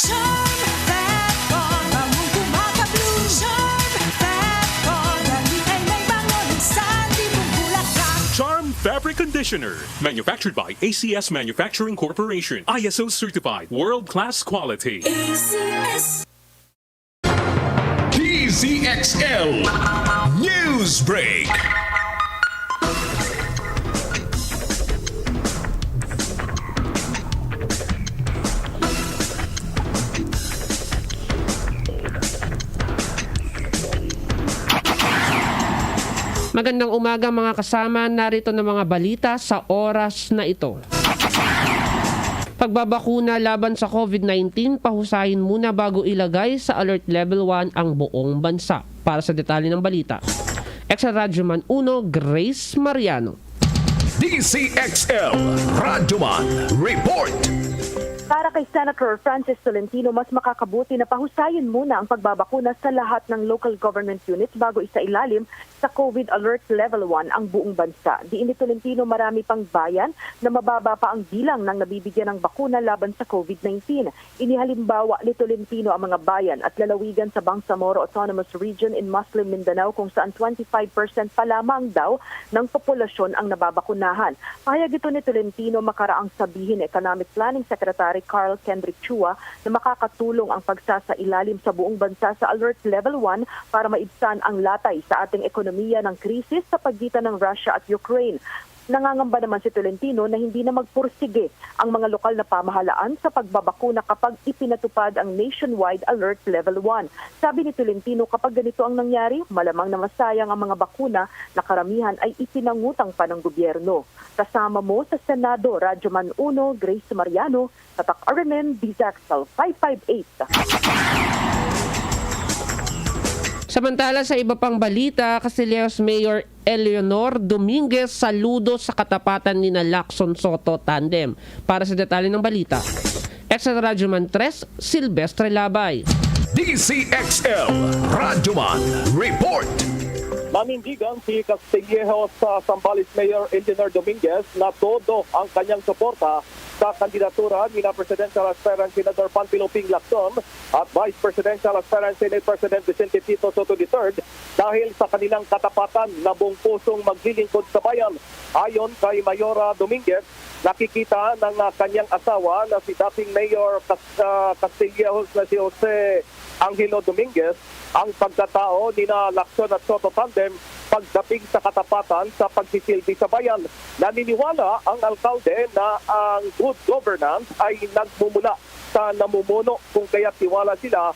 Charm Fat Corn, bangong kumaka-bloom. Charm Fat Corn, damit ay may bango ng salibong bulaklak. Charm Fabric Conditioner. Manufactured by ACS Manufacturing Corporation. ISO certified world-class quality. ACS. DZXL News Break. Magandang umaga mga kasama, narito na mga balita sa oras na ito. Pagbabakuna laban sa COVID-19, pahusayin muna bago ilagay sa Alert Level 1 ang buong bansa. Para sa detalye ng balita, Ex-Radyoman 1, Grace Mariano. DZXL Radyoman Report. Para kay Senator Francis Tolentino, mas makakabuti na pahusayin muna ang pagbabakuna sa lahat ng local government units bago isailalim sa COVID Alert Level 1 ang buong bansa. Diin ni Tolentino, marami pang bayan na mababa pa ang bilang ng nabibigyan ng bakuna laban sa COVID-19. Inihalimbawa ni Tolentino ang mga bayan at lalawigan sa Bangsamoro Autonomous Region in Muslim Mindanao kung saan 25% pa lamang daw ng populasyon ang nababakunahan. Pahayag ito ni Tolentino makaraang sabihin Economic Planning Secretary Carl Kendrick Chua na makakatulong ang pagsasailalim sa buong bansa sa Alert Level 1 para maibsan ang latay sa ating ekonomiya ng krisis sa pagitan ng Russia at Ukraine. Nangangamba naman si Tolentino na hindi na magpursige ang mga lokal na pamahalaan sa pagbabakuna kapag ipinatupad ang nationwide Alert Level 1. Sabi ni Tolentino, kapag ganito ang nangyari, malamang na masayang ang mga bakuna na karamihan ay ipinangutang pa ng gobyerno. Kasama mo sa Senado, Radyoman 1, Grace Mariano, Tatak RMN, DZXL 558. Samantala sa iba pang balita, Castilleos Mayor Eleanor Dominguez saludo sa katapatan ni Lacson Soto tandem. Para sa detalye ng balita, Ex-Radyoman 3, Silvestre Labay. DZXL Radyoman Report. Manindigan si Castillejo sa Zambales Mayor Eleanor Dominguez na todo ang kanyang suporta sa kandidatura ni Presidential Aspirant Senador Panfilo Ping Lacson at Vice Presidential Aspirant Senate President Vicente Tito Soto III dahil sa kanilang katapatan na buong pusong maglilingkod sa bayan. Ayon kay Mayora Dominguez, nakikita ng kanyang asawa na si dating Mayor Castillejos na si Jose Angelo Dominguez ang pagkatao ni Lacson at Soto tandem pagdating sa katapatan sa pagsisilbi sa bayan. Naniniwala ang alkalde na ang good governance ay nagmumula sa namumuno kung kaya tiwala sila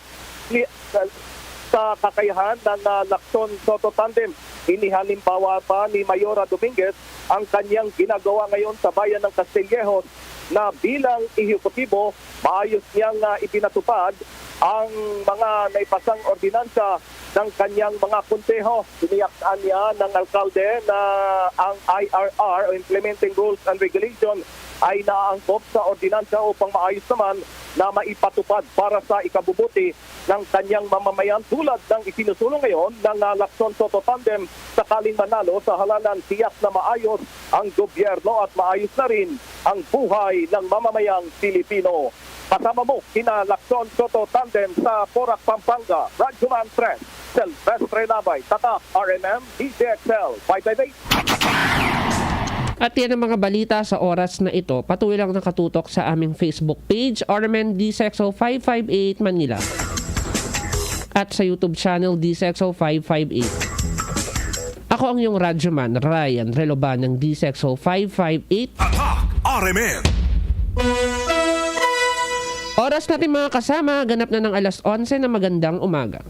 sa kakayahan ng Lacson Soto tandem. Inihalimbawa pa ni Mayora Dominguez ang kanyang ginagawa ngayon sa bayan ng Castillejos na bilang ehekutibo, maayos niyang ipinatupad ang mga naipasang ordinansa ng kanyang mga konseho. Siniyaktaan niya ng alkalde na ang IRR o Implementing Rules and Regulation ay naaangkop sa ordinansa upang maayos naman na maipatupad para sa ikabubuti ng kanyang mamamayan tulad ng isinusulong ngayon ng Lacson Soto tandem sakaling manalo sa halalan tiyak na maayos ang gobyerno at maayos na rin ang buhay ng mamamayang Pilipino. Kasama mo kina Lacson Soto tandem sa Porac, Pampanga, Radyoman Trend, Silvestre Labay, Tata, RMM, DZXL, 558. At yan ang mga balita sa oras na ito. Patuloy lang nakatutok sa aming Facebook page, RMN DZXL 558 Manila. At sa YouTube channel, DZXL 558. Ako ang iyong radyoman, Ryan Reloban ng DZXL 558. RMN! Oras natin mga kasama, ganap na ng 11:00 na magandang umaga.